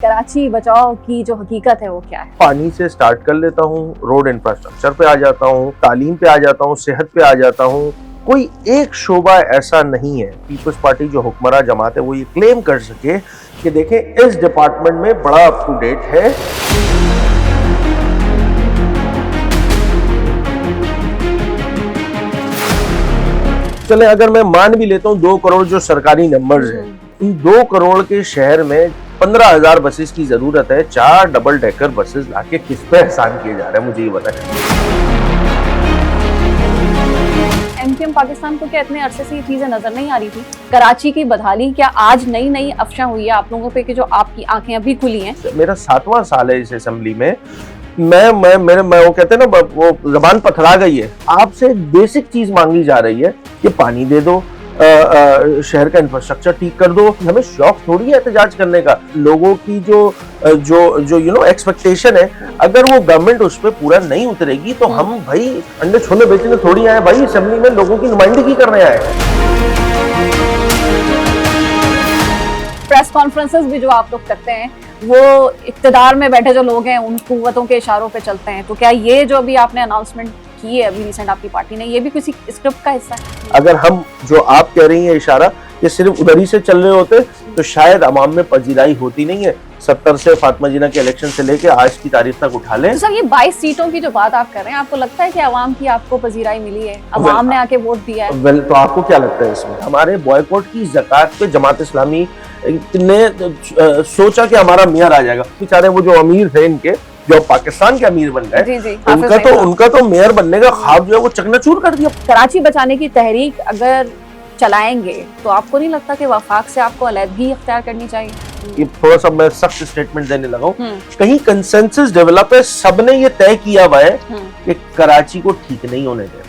कराची बचाओ की जो हकीकत है वो क्या है? पानी से स्टार्ट कर लेता हूँ, रोड इंफ्रास्ट्रक्चर पे आ जाता हूँ, तालीम पे आ जाता हूँ, सेहत पे आ जाता हूँ। कोई एक शोबा ऐसा नहीं है पीपल्स पार्टी जो हुक्मरान जमात है वो ये क्लेम कर सके कि देखें इस डिपार्टमेंट में बड़ा अप टू डेट है। चले अगर मैं मान भी लेता हूँ 2 करोड़ जो सरकारी नंबर्स हैं, इन 2 करोड़ के शहर में 15,000 बसेस की जरूरत है। 4 डबल डेकर बसेस लाके किस पे एहसान किए जा रहे हैं, मुझे ये बताएं। एमकेएम पाकिस्तान को क्या इतने अरसे से ये चीजें नजर नहीं आ रही थी? कराची की बदहाली क्या आज नई नई अफशा हुई है आप लोगों पे कि जो आपकी आंखें अभी खुली हैं? मेरा 7वां साल है इस असेंबली में। मैं वो कहते हैं ना, वो जबान पथरा गई है। आपसे बेसिक चीज मांगी जा रही है कि पानी दे दो, शहर का इंफ्रास्ट्रक्चर ठीक कर दो। हमें शौक थोड़ी है एहतजाज करने का। लोगों की जो एक्सपेक्टेशन है, अगर वो गवर्नमेंट उस पर पूरा नहीं उतरेगी तो हम भाई अंडे छोले बेचने थोड़ी आए भाई, असेंबली में लोगों की नुमाइंदगी करने आए। प्रेस कॉन्फ्रेंसेस भी जो आप लोग करते हैं वो इक्तदार में बैठे जो लोग हैं उन कुव्वतों के इशारों पे चलते हैं, तो क्या ये जो अभी आपने अनाउंसमेंट की है अभी रिसेंट आपकी पार्टी ने, ये भी किसी स्क्रिप्ट का हिस्सा है? अगर हम जो आप कह रही हैं इशारा ये सिर्फ उधर ही से चल रहे होते तो शायद अवाम में पजीराई होती नहीं है। 70 से फातिमा जीना के इलेक्शन से लेके आज की तारीख तक उठा लें। तो सर ये 22 सीटों की जो बात आप कर रहे हैं, आपको लगता है कि अवाम की आपको पजीराई मिली है, अवाम ने आके वोट दिया है? तो आपको क्या लगता है इसमें? हमारे बॉयकॉट की ज़कात पे जमात इस्लामी ने सोचा कि हमारा मेयर आ जाएगा। बेचारे वो जो अमीर थे इनके, जो पाकिस्तान के अमीर बन गए, उनका तो मेयर बनने का ख्वाब जो है वो चकनाचूर कर दिया। कराची बचाने की तहरीक अगर चलाएंगे तो आपको नहीं लगता कि वफाक से आपको अलहदगी इख्तियार करनी चाहिए? ये थोड़ा सा मैं सख्त स्टेटमेंट देने लगा हूँ। कहीं कंसेंसस डेवलप है, सबने ये तय किया हुआ है कि कराची को ठीक नहीं होने देना।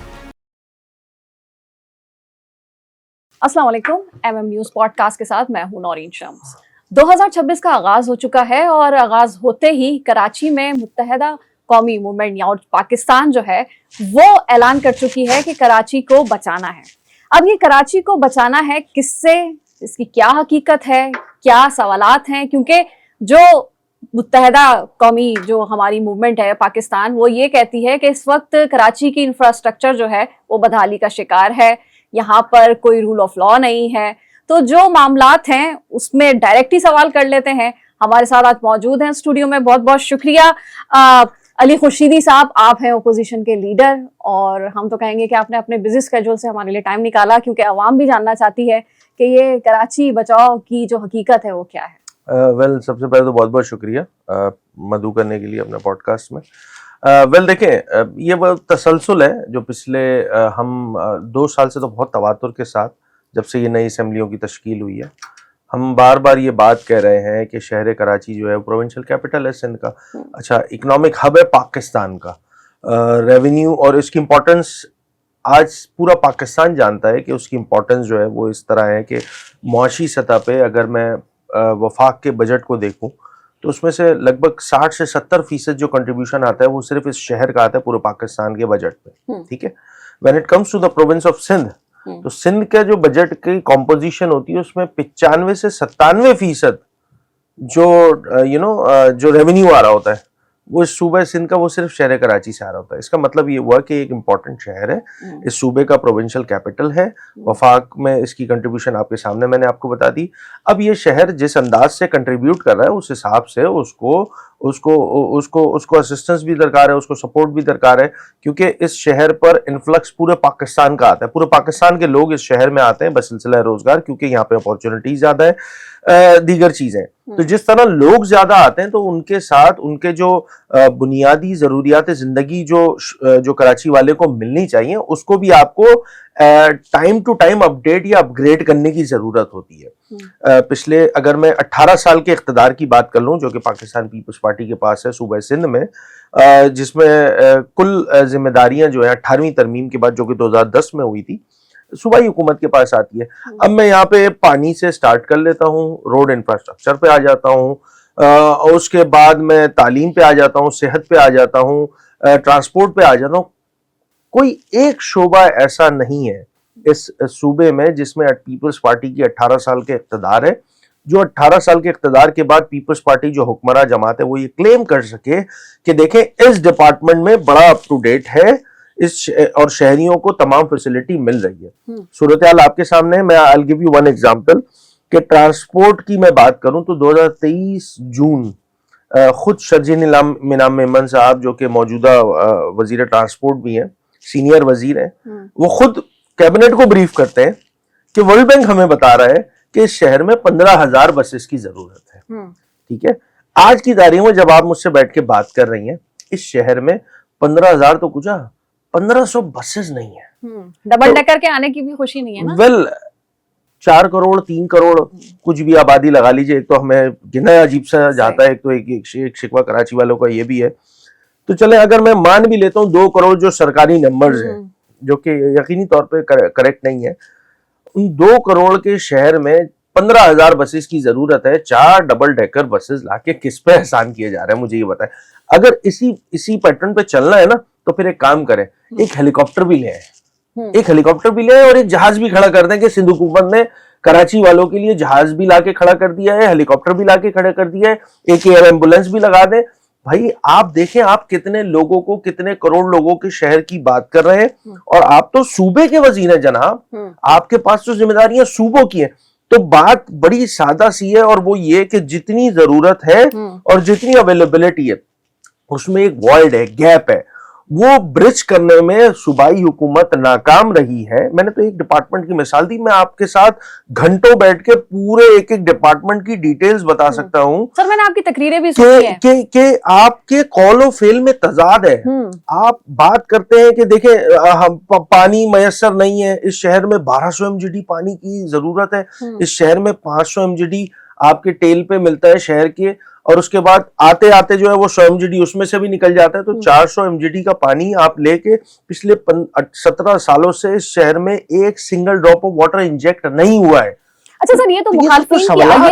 अस्सलाम वालेकुम, एमएम न्यूज़ पॉडकास्ट के साथ मैं हूं नौरीन शम्स। 2026 का आगाज हो चुका है और आगाज होते ही कराची में मुत्तहदा कौमी मूवमेंट या पाकिस्तान जो है वो ऐलान कर चुकी है कि कराची को बचाना है। अब ये कराची को बचाना है किससे, इसकी क्या हकीकत है, क्या सवालात हैं? क्योंकि जो मुत्तहदा कौमी जो हमारी मूवमेंट है पाकिस्तान, वो ये कहती है कि इस वक्त कराची की इंफ्रास्ट्रक्चर जो है वो बदहाली का शिकार है, यहाँ पर कोई रूल ऑफ लॉ नहीं है। तो जो मामलात हैं उसमें डायरेक्ट ही सवाल कर लेते हैं। हमारे साथ आज मौजूद हैं स्टूडियो में, बहुत बहुत शुक्रिया अली खुर्शीदी साहब, आप हैं ओपोजिशन के लीडर और हम तो कहेंगे कि आपने अपने बिजी स्केड्यूल से हमारे लिए टाइम निकाला, क्योंकि अवाम भी जानना चाहती है कि ये कराची बचाओ की जो हकीकत है वो क्या है। सबसे पहले तो बहुत बहुत शुक्रिया मदू करने के लिए अपने पॉडकास्ट में। देखें, ये वो तसलसल है जो पिछले हम 2 साल से तो बहुत तवातुर के साथ, जब से ये नई असेंबलियों की तश्कील हुई है, हम बार बार ये बात कह रहे हैं कि शहर कराची जो है प्रोविंशियल कैपिटल है सिंध का, अच्छा इकोनॉमिक हब है पाकिस्तान का, रेवेन्यू और इसकी इम्पोर्टेंस आज पूरा पाकिस्तान जानता है कि उसकी इम्पोर्टेंस जो है वो इस तरह है कि मुआशी सतह पे अगर मैं वफाक के बजट को देखूं तो उसमें से लगभग 60 से 70% जो कंट्रीब्यूशन आता है वो सिर्फ इस शहर का आता है पूरे पाकिस्तान के बजट पे, ठीक है। When it comes to the province of Sindh, तो सिंध का जो बजट की कॉम्पोजिशन होती है उसमें 95 से 97% जो रेवेन्यू आ रहा होता है वो इस सूबे सिंध का वो सिर्फ शहर कराची से आ रहा होता है। इसका मतलब ये हुआ कि एक इम्पॉर्टेंट शहर है, इस सूबे का प्रोविंशियल कैपिटल है। वफाक में इसकी कंट्रीब्यूशन आपके सामने मैंने आपको बता दी। अब ये शहर जिस अंदाज से कंट्रीब्यूट कर रहा है उस हिसाब से उसको असिस्टेंस भी दरकार है, उसको सपोर्ट भी दरकार है, क्योंकि इस शहर पर इन्फ्लक्स पूरे पाकिस्तान का आता है। पूरे पाकिस्तान के लोग इस शहर में आते हैं बसिलसिला रोजगार, क्योंकि यहाँ पे अपॉर्चुनिटीज ज्यादा है, दीगर चीजें। तो जिस तरह लोग ज्यादा आते हैं तो उनके साथ उनके जो बुनियादी जरूरियात जिंदगी जो कराची वाले को मिलनी चाहिए उसको भी आपको टाइम टू टाइम अपडेट या अपग्रेड करने की जरूरत होती है। पिछले अगर मैं 18 साल के इख्तिदार की बात कर लूं जो कि पाकिस्तान पीपल्स पार्टी के पास है सूबे सिंध में, जिसमें कुल जिम्मेदारियां जो है 18वीं तरमीम के बाद जो कि 2010 में हुई थी, सूबाई हुकूमत के पास आती है। अब मैं यहाँ पे पानी से स्टार्ट कर लेता हूँ, रोड इंफ्रास्ट्रक्चर पे आ जाता हूँ, और उसके बाद मैं तालीम पे आ जाता हूँ, सेहत पे आ जाता हूँ, ट्रांसपोर्ट पे आ जाता हूँ। कोई एक शोबा ऐसा नहीं है इस सूबे में जिसमें पीपल्स पार्टी की 18 साल के इक़्तिदार है जो 18 साल के इख्तिदार के बाद पीपल्स पार्टी जो हुक्मरान जमात है वो ये क्लेम कर सके कि देखें इस डिपार्टमेंट में बड़ा अप टू डेट है और शहरियों को तमाम फैसिलिटी मिल रही है। सूरत हाल आपके सामने है। मैं I give you one example कि ट्रांसपोर्ट की मैं बात करूं तो 2023 जून खुद शर्जी मिनाम मेमन साहब जो कि मौजूदा वजीर ट्रांसपोर्ट भी हैं, सीनियर वजीर हैं, वो खुद कैबिनेट को ब्रीफ करते हैं कि वर्ल्ड बैंक हमें बता रहा है कि इस शहर में 15,000 बसेस की जरूरत है। ठीक है, आज की तारीख में जब आप मुझसे बैठ के बात कर रही हैं, इस शहर में 15,000 तो कुछ 1500 बसेस नहीं है। डबल डेकर के आने की भी खुशी नहीं है ना। वेल 4 करोड़ 3 करोड़ कुछ भी आबादी लगा लीजिए, एक तो हमें गिना अजीब सा जाता है, एक तो एक शिकवा कराची वालों का ये भी है। तो चले अगर मैं मान भी लेता हूँ 2 करोड़ जो सरकारी नंबर्स हैं जो कि यकीनी तौर पे करेक्ट नहीं है, उन 2 करोड़ के शहर में 15,000 बसेस की जरूरत है। 4 डबल डेकर बसेस लाके किस पे एहसान किए जा रहे हैं, मुझे ये बताएं। अगर इसी पैटर्न पे चलना है ना तो फिर एक काम करें, एक हेलीकॉप्टर भी ले आए, एक हेलीकॉप्टर भी ले आए और एक जहाज भी खड़ा कर दें कि सिंध हुकूमत ने कराची वालों के लिए जहाज भी लाके खड़ा कर दिया है, हेलीकॉप्टर भी लाके खड़ा कर दिया है, एक एयर एम्बुलेंस भी लगा दें। भाई आप देखें आप कितने लोगों को, कितने करोड़ लोगों के शहर की बात कर रहे हैं और आप तो सूबे के वजीर हैं जनाब, आपके पास तो जिम्मेदारियां सूबों की हैं। तो बात बड़ी सादा सी है और वो ये कि जितनी जरूरत है और जितनी अवेलेबिलिटी है उसमें एक वॉइड है, गैप है, वो ब्रिज करने में सूबाई हुकूमत नाकाम रही है। मैंने तो एक डिपार्टमेंट की मिसाल दी, मैं आपके साथ घंटों बैठ के पूरे एक एक डिपार्टमेंट की डिटेल्स बता सकता हूं। सर मैंने आपकी तकरीरें भी सुनी है कि आपके कॉल ऑफ फेल में तजाद है। आप बात करते हैं कि देखें हम पानी मयसर नहीं है, इस शहर में 1200 MGD पानी की जरूरत है, इस शहर में 500 MGD आपके टेल पे मिलता है शहर के, और उसके बाद आते आते जो है वो 100 MGD उसमें से भी निकल जाता है। तो 400 MGD का पानी आप लेके पिछले 17 सालों से इस शहर में एक single drop of water inject नहीं हुआ है। अच्छा सर, ये तो ये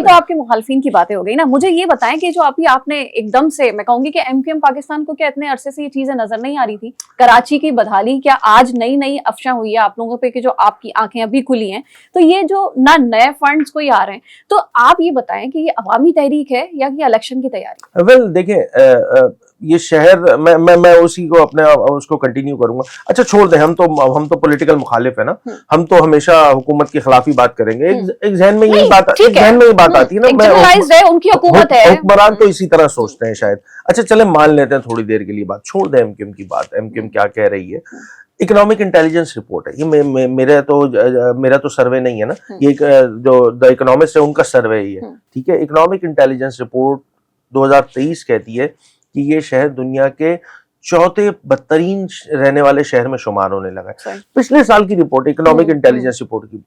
तो आपके मुखालफिन की बातें हो गई ना। मुझे ये बताएं कि जो अभी आपने एकदम से, मैं कहूंगी कि एमक्यूएम पाकिस्तान को क्या इतने अरसे से ये चीजें नजर नहीं आ रही थी? कराची की बदहाली क्या आज नई नई अफशा हुई है आप लोगों पे कि जो आपकी आंखें अभी खुली हैं? तो ये जो ना नए फंड्स कोई आ रहे हैं, तो आप ये बताएं कि ये अवामी तहरीक है या कि इलेक्शन की तैयारी? वेल देखें ये शहर मैं उसी को अपने उसको कंटिन्यू करूंगा। अच्छा छोड़ दें, हम तो पॉलिटिकल मुखालिफ है ना, हम तो हमेशा हुकूमत के खिलाफ ही बात करेंगे। एक जहन में यही बात आती है ना, मैं उनकी हुकूमत है, हुक्मरान तो इसी तरह सोचते हैं शायद। अच्छा चले मान लेते हैं थोड़ी देर के लिए बात, छोड़ दें एमक्यूएम की बात, एमक्यूएम क्या कह रही है। इकोनॉमिक इंटेलिजेंस रिपोर्ट है ये, मेरा तो सर्वे नहीं है ना, ये जो द इकोनॉमिस्ट है उनका सर्वे ही है। ठीक है, इकोनॉमिक इंटेलिजेंस रिपोर्ट 2023 कहती है कि ये शहर दुनिया के चौथे बदतरीन रहने वाले शहर में शुमार होने लगा है। पिछले साल की रिपोर्ट, इकोनॉमिक इंटेलिजेंस रिपोर्ट की,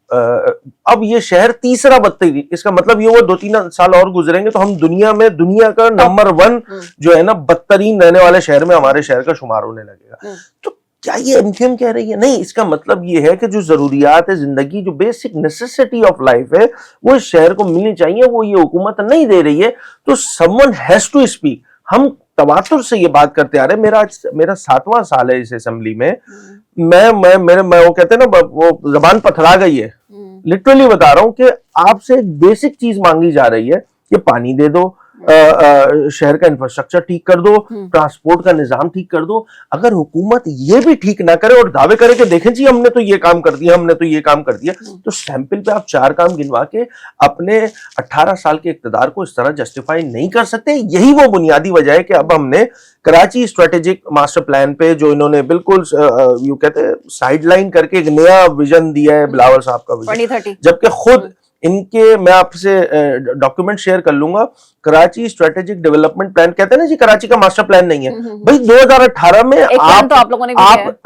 अब ये शहर तीसरा बदतरीन, इसका मतलब ये वो 2-3 साल और गुजरेंगे तो हम दुनिया का नंबर 1 जो है ना बदतरीन रहने वाले शहर में हमारे शहर का शुमार होने लगेगा। तो क्या ये एमक्यूएम कह रही है? नहीं, इसका मतलब ये है कि जो जरूरियात है जिंदगी, जो बेसिक नेसेसिटी ऑफ लाइफ है वो इस शहर को मिलनी चाहिए, वो ये हुकूमत नहीं दे रही है। तो समवन हैज टू स्पीक। हम तवातुर से ये बात करते आ रहे हैं, मेरा 7वां साल है इस असेंबली में। मैं वो कहते हैं ना, वो जबान पथरा गई है, लिटरली बता रहा हूं कि आपसे एक बेसिक चीज मांगी जा रही है कि पानी दे दो, शहर का इंफ्रास्ट्रक्चर ठीक कर दो, ट्रांसपोर्ट का निजाम ठीक कर दो। अगर हुकूमत ये भी ठीक ना करे और दावे करे कि देखें जी हमने तो ये काम कर दिया, हमने तो ये काम कर दिया, तो सैंपल पे आप 4 काम गिनवा के अपने 18 साल के इक्तदार को इस तरह जस्टिफाई नहीं कर सकते। यही वो बुनियादी वजह है कि अब हमने कराची स्ट्रेटेजिक मास्टर प्लान पे, जो इन्होंने बिल्कुल यू कहते हैं साइडलाइन करके एक नया विजन दिया है बिलावल साहब का विजन, जबकि खुद इनके, मैं आपसे डॉक्यूमेंट शेयर कर लूंगा, कराची स्ट्रेटेजिक डेवलपमेंट प्लान कहते हैं ना जी, कराची का मास्टर प्लान नहीं है भाई। 2018 में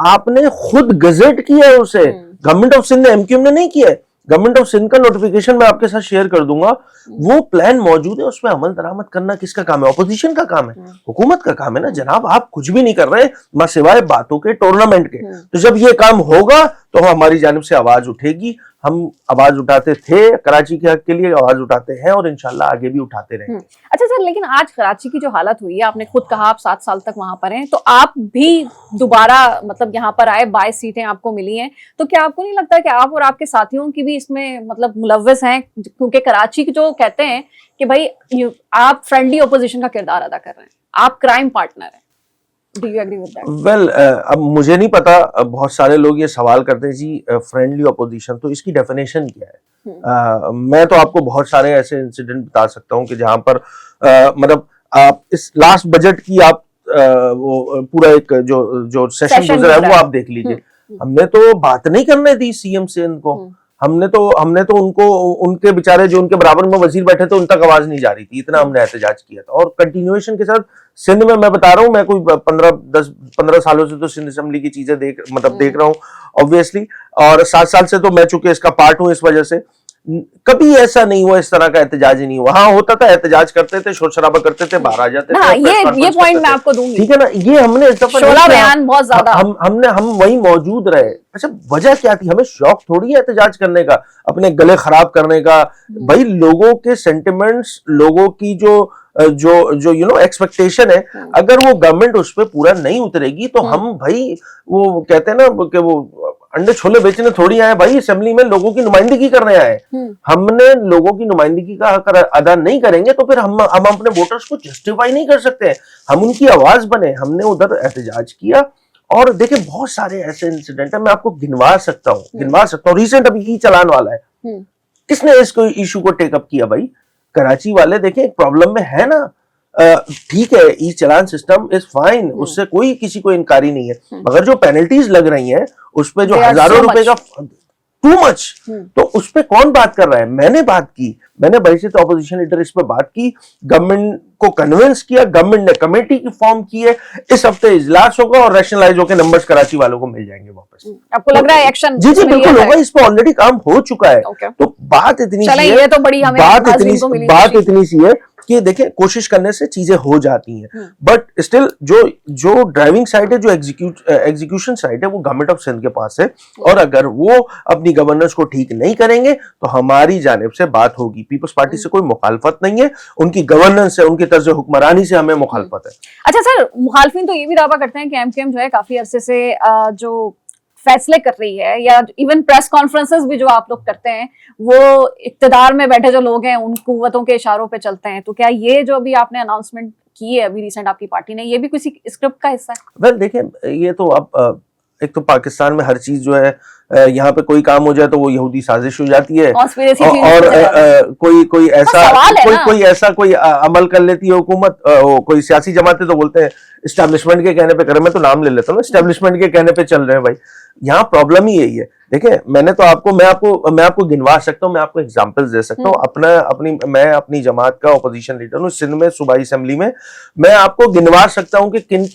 आपने खुद गजेट किया है उसे, गवर्नमेंट ऑफ सिंध ने, एमक्यूएम ने नहीं किया है। गवर्नमेंट ऑफ सिंध का नोटिफिकेशन मैं आपके साथ शेयर कर दूंगा, वो प्लान मौजूद है, उसमें अमल दरामद करना किसका काम है? ऑपोजिशन का काम है, हुकूमत का काम है ना जनाब। आप कुछ भी नहीं कर रहे हैं सिवाय बातों के, टूर्नामेंट के। तो जब ये काम होगा तो हमारी जानिब से आवाज उठेगी, हम आवाज उठाते थे, कराची के हक के लिए आवाज उठाते हैं और इंशाल्लाह आगे भी उठाते रहेंगे। अच्छा सर, लेकिन आज कराची की जो हालत हुई है, आपने खुद कहा आप 7 साल तक वहां पर हैं, तो आप भी दोबारा मतलब यहाँ पर आए, 22 सीटें आपको मिली हैं, तो क्या आपको नहीं लगता कि आप और आपके साथियों की भी इसमें मतलब मुलव्वस हैं? क्योंकि कराची जो कहते हैं कि भाई आप फ्रेंडली ऑपोजिशन का किरदार अदा कर रहे हैं, आप क्राइम पार्टनर हैं। Do you agree with that? Well अब मुझे नहीं पता, बहुत सारे लोग ये सवाल करते हैं जी फ्रेंडली ऑपोजिशन, तो इसकी डेफिनेशन क्या है? मैं तो आपको बहुत सारे ऐसे इंसिडेंट बता सकता हूँ कि जहां पर मतलब आप इस लास्ट बजट की आप वो पूरा एक जो सेशन गुजरा है वो आप देख लीजिए। हमने तो बात नहीं करने दी सीएम से इनको, हमने तो उनको, उनके बेचारे जो उनके बराबर में वजीर बैठे थे उन तक आवाज नहीं जा रही थी, इतना हमने एहतजाज किया था। और कंटिन्यूएशन के साथ सिंध में मैं बता रहा हूँ, मैं कोई 15 सालों से तो सिंध असेंबली की चीजें देख रहा हूँ ऑब्वियसली, और 7 साल से तो मैं चूंकि इसका पार्ट हूँ, इस वजह से कभी ऐसा नहीं हुआ, इस तरह का एहतजाज ही नहीं हुआ। हाँ होता था, एहतजाज करते थे, शोर शराबा करते थे, बाहर आ जाते थे। ये पॉइंट मैं आपको दूंगी, ठीक है ना, ये हमने इस दफा शोला बयान बहुत ज्यादा, हम वहीं मौजूद रहे। अच्छा वजह क्या थी? हमें शौक थोड़ी है एहतजाज करने का, अपने गले खराब करने का। भाई लोगों के सेंटिमेंट्स, लोगों की जो यू नो एक्सपेक्टेशन है, अगर वो गवर्नमेंट उस पर पूरा नहीं उतरेगी तो हम भाई, वो कहते हैं ना कि वो अंडे छोले बेचने थोड़ी आए भाई, असेंबली में लोगों की नुमाइंदगी करने आए। हमने लोगों की नुमाइंदगी का हक अदा नहीं करेंगे तो फिर हम अपने वोटर्स को जस्टिफाई नहीं कर सकते। हम उनकी आवाज बने, हमने उधर एहतजाज किया। और देखिए बहुत सारे ऐसे इंसिडेंट है, मैं आपको गिनवा सकता हूँ। रिसेंट अभी ई चलान वाला है, किसने इसको इशू को टेकअप किया भाई? कराची वाले। देखिए एक प्रॉब्लम में है ना, ठीक है ई चलान सिस्टम इज फाइन, उससे कोई किसी को इनकारी नहीं है, मगर जो पेनल्टीज लग रही हैं उस पे जो हजारों रुपए का, टू मच। तो उस पे कौन बात कर रहा है? मैंने बात की, मैंने बहसीत ऑपोजिशन लीडर इस पे बात की, गवर्नमेंट को कन्विंस किया, गवर्नमेंट ने कमेटी की फॉर्म की है, इस हफ्ते इजलास होगा और रैशनलाइज होकर नंबर्स कराची वालों को मिल जाएंगे वापस। आपको लग रहा है एक्शन? जी बिल्कुल होगा, इस पे ऑलरेडी काम हो चुका है। तो बात इतनी सी है, ये तो बड़ी हमें बात इतनी सी है कि देखिए कोशिश करने से चीजें हो जाती हैं, बट स्टिल जो ड्राइविंग साइड है, जो एग्जीक्यूशन साइड है, वो गवर्नमेंट ऑफ सिंध के पास है। और अगर वो अपनी गवर्नेंस को ठीक नहीं करेंगे तो हमारी जानिब से बात होगी। पीपल्स पार्टी से कोई मुखालफत नहीं है, उनकी गवर्नेंस से, उनकी तर्ज हुक्मरानी से हमें मुखालफत है। अच्छा सर, मुखालफिन तो ये भी दावा करते हैं कि एमकेएम जो है काफी अरसे से जो फैसले कर रही है, या इवन प्रेस कॉन्फ्रेंसेस भी जो आप लोग करते हैं, वो इक्तदार में बैठे जो लोग हैं उन कुव्वतों के इशारों पे चलते हैं। तो क्या ये जो अभी आपने अनाउंसमेंट की है अभी रिसेंट आपकी पार्टी ने, ये भी किसी स्क्रिप्ट का हिस्सा है? वेल देखिए, ये तो अब एक तो पाकिस्तान में हर चीज जो है, यहाँ पे कोई काम हो जाए तो वो यहूदी साजिश हो जाती है, और कोई ऐसा अमल कर लेती है हुकूमत, कोई सियासी जमातें तो बोलते हैं एस्टेब्लिशमेंट के कहने पे करे। मैं तो नाम ले लेता हूँ, एस्टेब्लिशमेंट के कहने पे चल रहे हैं भाई। यहाँ प्रॉब्लम ही यही है। देखिए मैं आपको गिनवा सकता हूँ, मैं आपको एग्जांपल्स दे सकता हूँ। मैं अपनी जमात का ऑपोजिशन लीडर हूँ सिंध में, सूबाई असेंबली में। मैं आपको गिनवा सकता हूँ कि किन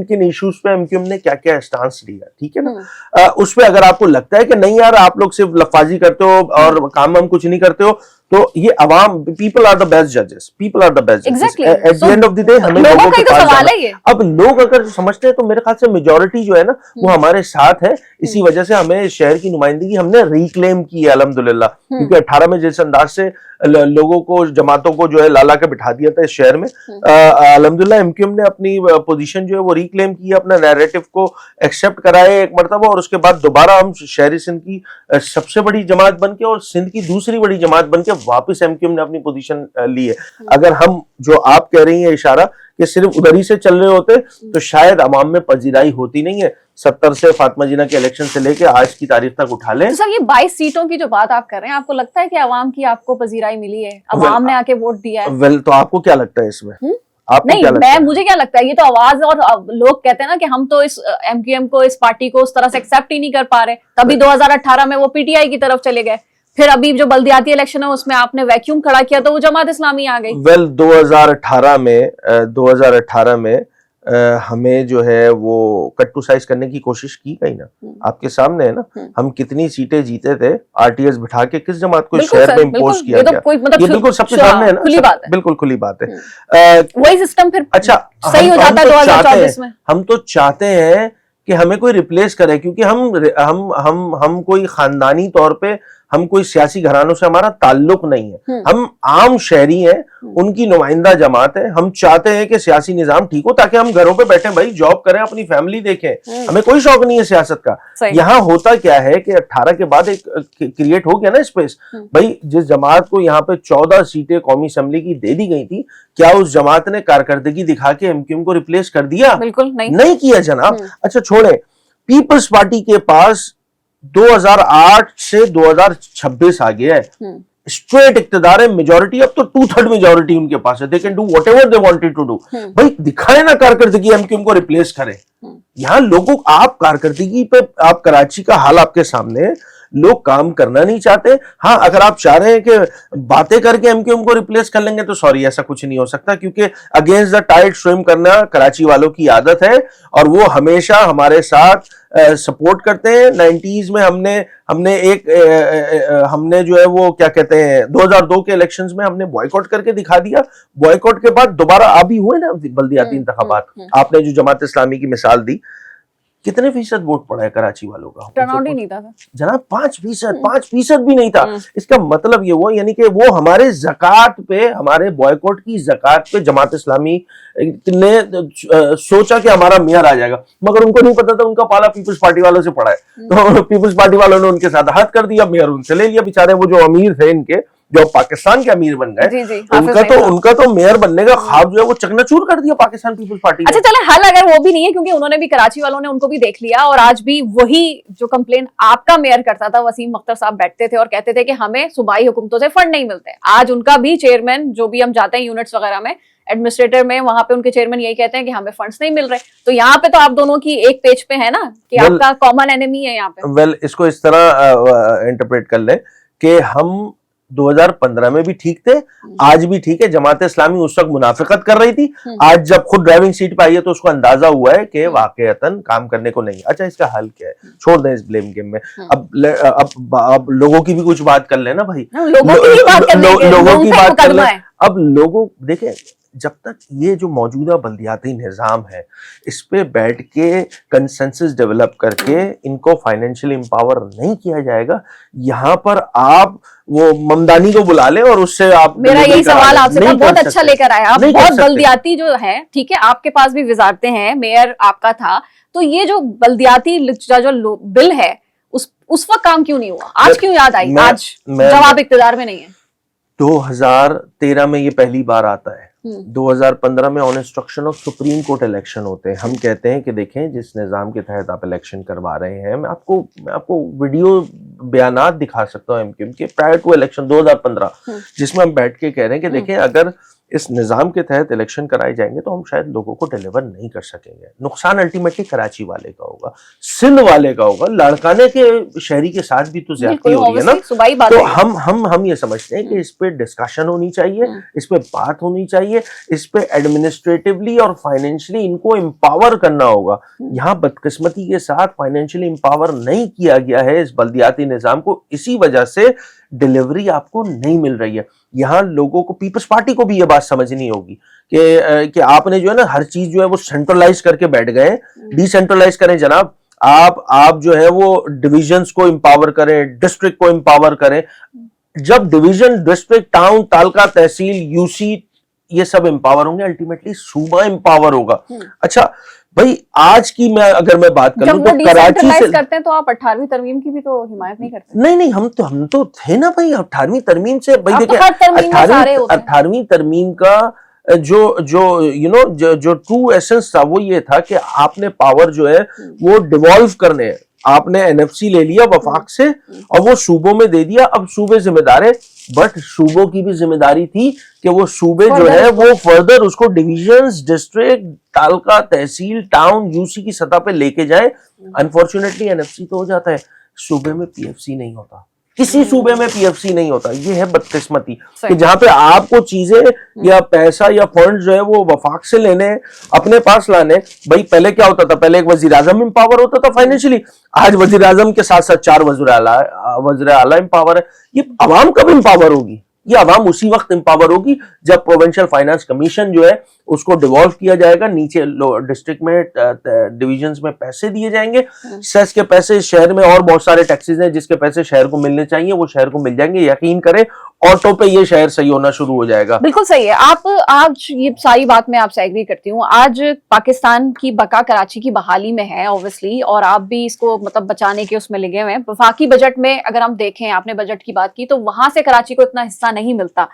किन इश्यूज पे एमक्यूएम ने क्या क्या स्टांस लिया, ठीक है ना। उस पे अगर आपको लगता है कि नहीं यार आप लोग सिर्फ लफाजी करते हो और काम हम कुछ नहीं करते हो, तो ये अवाम, पीपल आर द बेस्ट जजेस, पीपल आर द बेस्ट जजेस। Eight the end of the day हमें लोगों के पास जाना है। अब लोग अगर समझते हैं तो मेरे ख्याल से मेजॉरिटी जो है ना वो हमारे साथ है। इसी वजह से हमें शहर की नुमाइंदगी हमने रिक्लेम की है अल्हम्दुलिल्लाह, क्योंकि 18 में जिस अंदाज से लोगों को, जमातों को जो है लाला के बिठा दिया था इस शहर में, अल्हम्दुलिल्लाह एमक्यूएम ने अपनी पोजीशन जो है वो रिक्लेम की, अपना नैरेटिव को एक्सेप्ट कराए एक मरतबा, और उसके बाद दोबारा हम शहरी सिंध की सबसे बड़ी जमात बनके और सिंध की दूसरी बड़ी जमात बनके वापस एमक्यूएम ने अपनी पोजीशन ली है। अगर हम, जो आप कह रही हैं इशारा कि सिर्फ उधर ही से चल रहे होते तो शायद अवाम में पजीराई होती नहीं है। 70 से फातिमा जीना के इलेक्शन से लेके आज की तारीख तक उठा लें। तो सर ये 22 सीटों की जो बात आप कर रहे हैं, आपको लगता है कि अवाम की आपको पजीराई मिली है, अवाम ने आके वोट दिया है? तो आपको क्या लगता है इसमें? नहीं, मुझे क्या लगता है, ये तो आवाज, और लोग कहते हैं ना कि हम तो इस एमक्यूएम को, इस पार्टी को उस तरह से एक्सेप्ट ही नहीं कर पा रहे। तभी 2018 में वो पीटीआई की तरफ चले गए, फिर अभी जो बल्दियाती इलेक्शन है उसमें आपने वैक्यूम खड़ा किया तो वो जमात इस्लामी आ गई। 2018 में हमें जो है वो कट्टू साइज करने की कोशिश की गई ना, आपके सामने है ना। हम कितनी सीटें जीते थे आरटीएस बिठा के, किस जमात को शहर में इम्पोज किया गया, ये बिल्कुल सबके सामने है ना, बिल्कुल खुली बात है। वही सिस्टम फिर अच्छा सही हो जाता है 2024 में। हम तो चाहते हैं कि हमें कोई रिप्लेस करे, क्योंकि हम कोई खानदानी तौर पे, हम कोई सियासी घरानों से हमारा ताल्लुक नहीं है, हम आम शहरी हैं, उनकी नुमाइंदा जमात है। हम चाहते हैं कि सियासी निजाम ठीक हो ताकि हम घरों पे बैठे भाई जॉब करें, अपनी फैमिली देखें, हमें कोई शौक नहीं है सियासत का। यहाँ होता क्या है कि 18 के बाद एक क्रिएट हो गया ना स्पेस, भाई जिस जमात को यहाँ पे 14 सीटें कौमी असेंबली की दे दी गई थी, क्या उस जमात ने कारकर्दगी दिखा के एमक्यूएम को रिप्लेस कर दिया? बिल्कुल नहीं किया जनाब। अच्छा छोड़े, पीपल्स पार्टी के पास 2008 से 2026 आ गया है, स्ट्रेट इक्तदार है, मेजॉरिटी अब तो 2/3 मेजॉरिटी उनके पास है, they can do whatever they wanted to do. भाई दिखाए ना कारकर्दगी, एमक्यूएम को रिप्लेस करें। यहाँ लोगों, आप कारकर्दगी पे, आप कराची का हाल आपके सामने है, लोग काम करना नहीं चाहते। हाँ, अगर आप चाह रहे हैं कि बातें करके एमक्यूएम को रिप्लेस कर लेंगे तो सॉरी, ऐसा कुछ नहीं हो सकता, क्योंकि अगेंस्ट द टाइड स्विम करना कराची वालों की आदत है और वो हमेशा हमारे साथ सपोर्ट करते हैं। 90s में हमने जो है वो क्या कहते हैं 2002 के इलेक्शंस में हमने बॉयकॉट करके दिखा दिया। बॉयकॉट के बाद दोबारा अभी हुए ना बल्दियाती इंतखाबात, आपने जो जमात इस्लामी की मिसाल दी, कितने फीसद वोट पड़ा है कराची वालों का? टर्नआउट ही नहीं था जनाब, 5% भी नहीं था। इसका मतलब ये हुआ, यानी कि वो हमारे ज़कात पे, हमारे बॉयकॉट की ज़कात पे जमात इस्लामी ने सोचा कि हमारा मेयर आ जाएगा, मगर उनको नहीं पता था उनका पाला पीपल्स पार्टी वालों से पड़ा है। तो पीपल्स पार्टी वालों ने उनके साथ हद कर दिया, मेयर उनसे ले लिया। बेचारे वो जो अमीर थे इनके, जो पाकिस्तान के अमीर बन गए, उनका तो मेयर बनने का ख्वाब जो है वो चकनाचूर कर दिया पाकिस्तान पीपल्स पार्टी। अच्छा चले, हल अगर वो भी नहीं है, क्योंकि उन्होंने भी, कराची वालों ने उनको भी देख लिया, और आज भी वही जो कंप्लेन आपका मेयर करता था, वसीम अख्तर साहब बैठते थे और कहते थे कि हमें सूबाई हुकूमतों से फंड नहीं मिलते। आज उनका भी चेयरमैन, जो भी हम जाते हैं यूनिट्स वगैरह में, एडमिनिस्ट्रेटर में, वहां पे उनके चेयरमैन यही कहते हैं कि हमें फंड्स नहीं मिल रहे। तो यहाँ पे तो आप दोनों की एक पेज पे है ना कि आपका कॉमन एनिमी है यहाँ पे। इसको इस तरह इंटरप्रेट कर ले कि हम 2015 में भी ठीक थे, आज भी ठीक है। जमात इस्लामी उस वक्त मुनाफिकत कर रही थी, आज जब खुद ड्राइविंग सीट पे आई है तो उसको अंदाजा हुआ है कि वाकईतन काम करने को नहीं। अच्छा, इसका हल क्या है? छोड़ दें इस ब्लेम गेम में। अब लोगों की भी कुछ बात कर लेना भाई, लोगों की बात कर ले। अब लोगों देखें, जब तक ये जो मौजूदा बल्दियाती निजाम है, इस पे बैठ के कंसेंसस डेवलप करके इनको फाइनेंशियली एम्पावर नहीं किया जाएगा, यहाँ पर आप वो ममदानी को बुला ले और उससे आप, मेरा यही सवाल आपसे था, बहुत अच्छा लेकर आया आप। बहुत बल्दियाती जो है, ठीक है, आपके पास भी वजारतें हैं, मेयर आपका था, तो ये जो बल्दियाती जो बिल है उस वक्त काम क्यों नहीं हुआ? आज क्यों याद आई? आज जब आप इक्तिदार में नहीं है। 2013 में ये पहली बार आता है, 2015 में on instruction of supreme court election होते हैं। हम कहते हैं कि देखें, जिस निज़ाम के तहत आप इलेक्शन करवा रहे हैं, मैं आपको वीडियो बयानात दिखा सकता हूँ एमक्यूएम के प्रायर टू इलेक्शन 2015, जिसमें हम बैठ के कह रहे हैं कि देखें, अगर इस निज़ाम के तहत इलेक्शन कराए जाएंगे तो हम शायद लोगों को डिलीवर नहीं कर सकेंगे। नुकसान अल्टीमेटली कराची वाले का होगा, सिंध वाले का होगा, लाड़काने के शहरी के साथ भी तो ज्यादती हो रही है ना। तो हम ये समझते हैं कि इस पे डिस्कशन होनी चाहिए, इस पे बात होनी चाहिए, इस पे एडमिनिस्ट्रेटिवली और फाइनेंशियली इनको एम्पावर करना होगा। यहाँ बदकिस्मती के साथ फाइनेंशियली एम्पावर नहीं किया गया है इस बल्दियाती निज़ाम को, इसी वजह से डिलीवरी आपको नहीं मिल रही है। यहाँ लोगों को, पीपल्स पार्टी को भी ये बात समझनी होगी कि आपने जो है ना हर चीज जो है वो सेंट्रलाइज करके बैठ गए। डिसेंट्रलाइज करें जनाब, आप जो है वो डिविजन्स को एम्पावर करें, डिस्ट्रिक्ट को एम्पावर करें। जब डिवीजन, डिस्ट्रिक्ट, टाउन, तालका, तहसील, यूसी ये सब एम्पावर होंगे, अल्टीमेटली सूबा एम्पावर होगा। अच्छा भाई, आज की अगर मैं बात करूं तो कराची से करते हैं तो आप 18वीं तरमीम की भी तो हिमायत नहीं करते? नहीं, हम तो थे ना भाई 18वीं तरमीम से। भाई देखिए, 18वीं तरमीम का जो ट्रू एसेंस था वो ये था कि आपने पावर जो है वो डिवॉल्व करने हैं। आपने एनएफसी ले लिया वफाक से और वो सूबों में दे दिया। अब सूबे जिम्मेदार है, बट सूबों की भी जिम्मेदारी थी कि वो सूबे जो है वो फर्दर उसको डिविजन्स, डिस्ट्रिक्ट, तालका, तहसील, टाउन, यूसी की सतह पे लेके जाए। अनफॉर्चुनेटली एनएफसी तो हो जाता है, सूबे में पीएफसी नहीं होता, किसी सूबे में पीएफसी नहीं होता। ये है बदकिस्मती कि जहां पे आपको चीजें या पैसा या फंड जो है वो वफाक से लेने, अपने पास लाने। भाई पहले क्या होता था? पहले एक वजीर आजम एम्पावर होता था फाइनेंशियली, आज वजीर आजम के साथ साथ 4 वज़ीर आला एम्पावर है। ये अवाम कब एम्पावर होगी? ये आवाम उसी वक्त एम्पावर होगी जब प्रोविंशियल फाइनेंस कमीशन जो है उसको डिवॉल्व किया जाएगा, नीचे डिस्ट्रिक्ट में डिविजन्स में पैसे दिए जाएंगे, सेस के पैसे, शहर में और बहुत सारे टैक्सेस हैं जिसके पैसे शहर को मिलने चाहिए वो शहर को मिल जाएंगे। यकीन करें ऑटो पे ये शहर सही होना शुरू हो जाएगा। बिल्कुल सही है। आप आज ये सारी बात मैं आपसे एग्री करती हूँ। आज पाकिस्तान की बका कराची की बहाली में है ऑब्वियसली, और आप भी इसको मतलब बचाने के उसमें लगे हुए हैं। वफाकी बजट में अगर हम देखें, आपने बजट की बात की, तो वहां से कराची को इतना हिस्सा नहीं मिलता।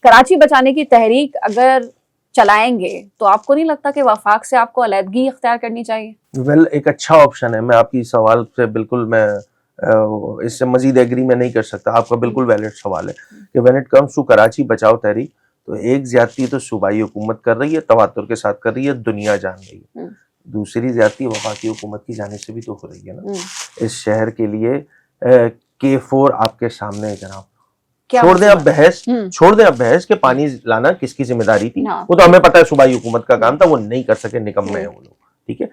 कराची बचाने की तहरीक अगर चलाएंगे तो आपको नहीं लगता कि वफाक से आपको अलहदगी इख्तियार करनी चाहिए? वेल, एक अच्छा ऑप्शन है। मैं आपकी सवाल से बिल्कुल मैं इससे मजीद एग्री में नहीं कर सकता। आपका बिल्कुल वैलिड सवाल है कि when it comes to Karachi Bachao Tehreek, तो एक ज्यादती तो सूबाई हुकूमत कर रही है, तवातुर के साथ कर रही है, दुनिया जान रही है। दूसरी ज्यादती वफाकी हुकूमत की जाने से भी तो हो रही है ना। इस शहर के लिए K4 आपके सामने है जनाब। छोड़ दें अब बहस, छोड़ दें अब बहस कि पानी लाना किसकी जिम्मेदारी थी। वो तो हमें पता है सूबाई हुकूमत का काम था, वो नहीं कर सके, निकम्मे हैं वो लोग, ठीक है।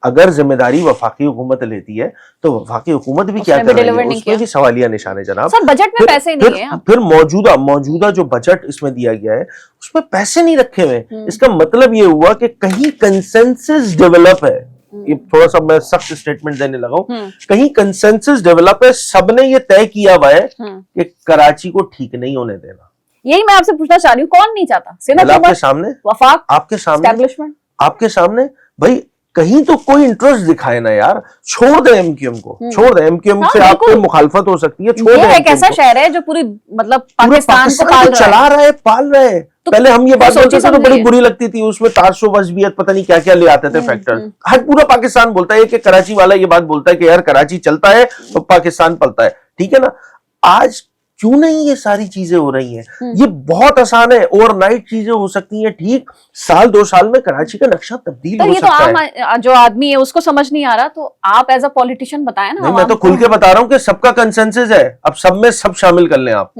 अगर जिम्मेदारी वफाकी हुकूमत लेती है तो वफाकी हुकूमत भी क्या कर रही है, उसमें भी सवालिया निशान है जनाब। सर बजट में पैसे नहीं है। फिर मौजूदा जो बजट इसमें दिया गया है उसमें पैसे नहीं रखे हुए। इसका मतलब ये हुआ कि कहीं कंसेंसस डेवलप है। ये थोड़ा सा मैं सख्त स्टेटमेंट देने लगा हूं, कहीं कंसेंसस डेवलप है, सबने ये तय किया हुआ है कि कराची को ठीक नहीं होने देना। यही मैं आपसे पूछना चाह रही हूँ, कौन नहीं चाहता? आपके सामने, वफाक, आपके सामने, एस्टैब्लिशमेंट, आपके सामने। भाई कहीं तो कोई इंटरेस्ट दिखाए ना यार। छोड़ दे एमक्यूएम को, छोड़ दे एमक्यूएम से आपको मुखालफत हो सकती है। छोड़ दे। एक ऐसा शहर है जो पूरी मतलब पाकिस्तान को चला रहा है, पाल रहा है। तो पहले हम ये बात बोलते थे तो बड़ी बुरी लगती थी, उसमें तारशो वजबियत पता नहीं क्या क्या ले आते थे फैक्टर। हर पूरा पाकिस्तान बोलता है कि कराची वाला ये बात बोलता है कि यार कराची चलता है तो पाकिस्तान पलता है, ठीक है ना। आज क्यों नहीं ये सारी चीजें हो रही हैं? ये बहुत आसान है, ओवरनाइट चीजें हो सकती हैं, ठीक। साल 2 साल में कराची का नक्शा तब्दील हो सकता है। ये तो आम जो आदमी है उसको समझ नहीं आ रहा, तो आप एज अ पॉलिटिशियन बताएं ना। नहीं, मैं तो खुल के बता रहा हूँ कि सबका कंसेंसस है, अब सब में सब शामिल कर लें आप।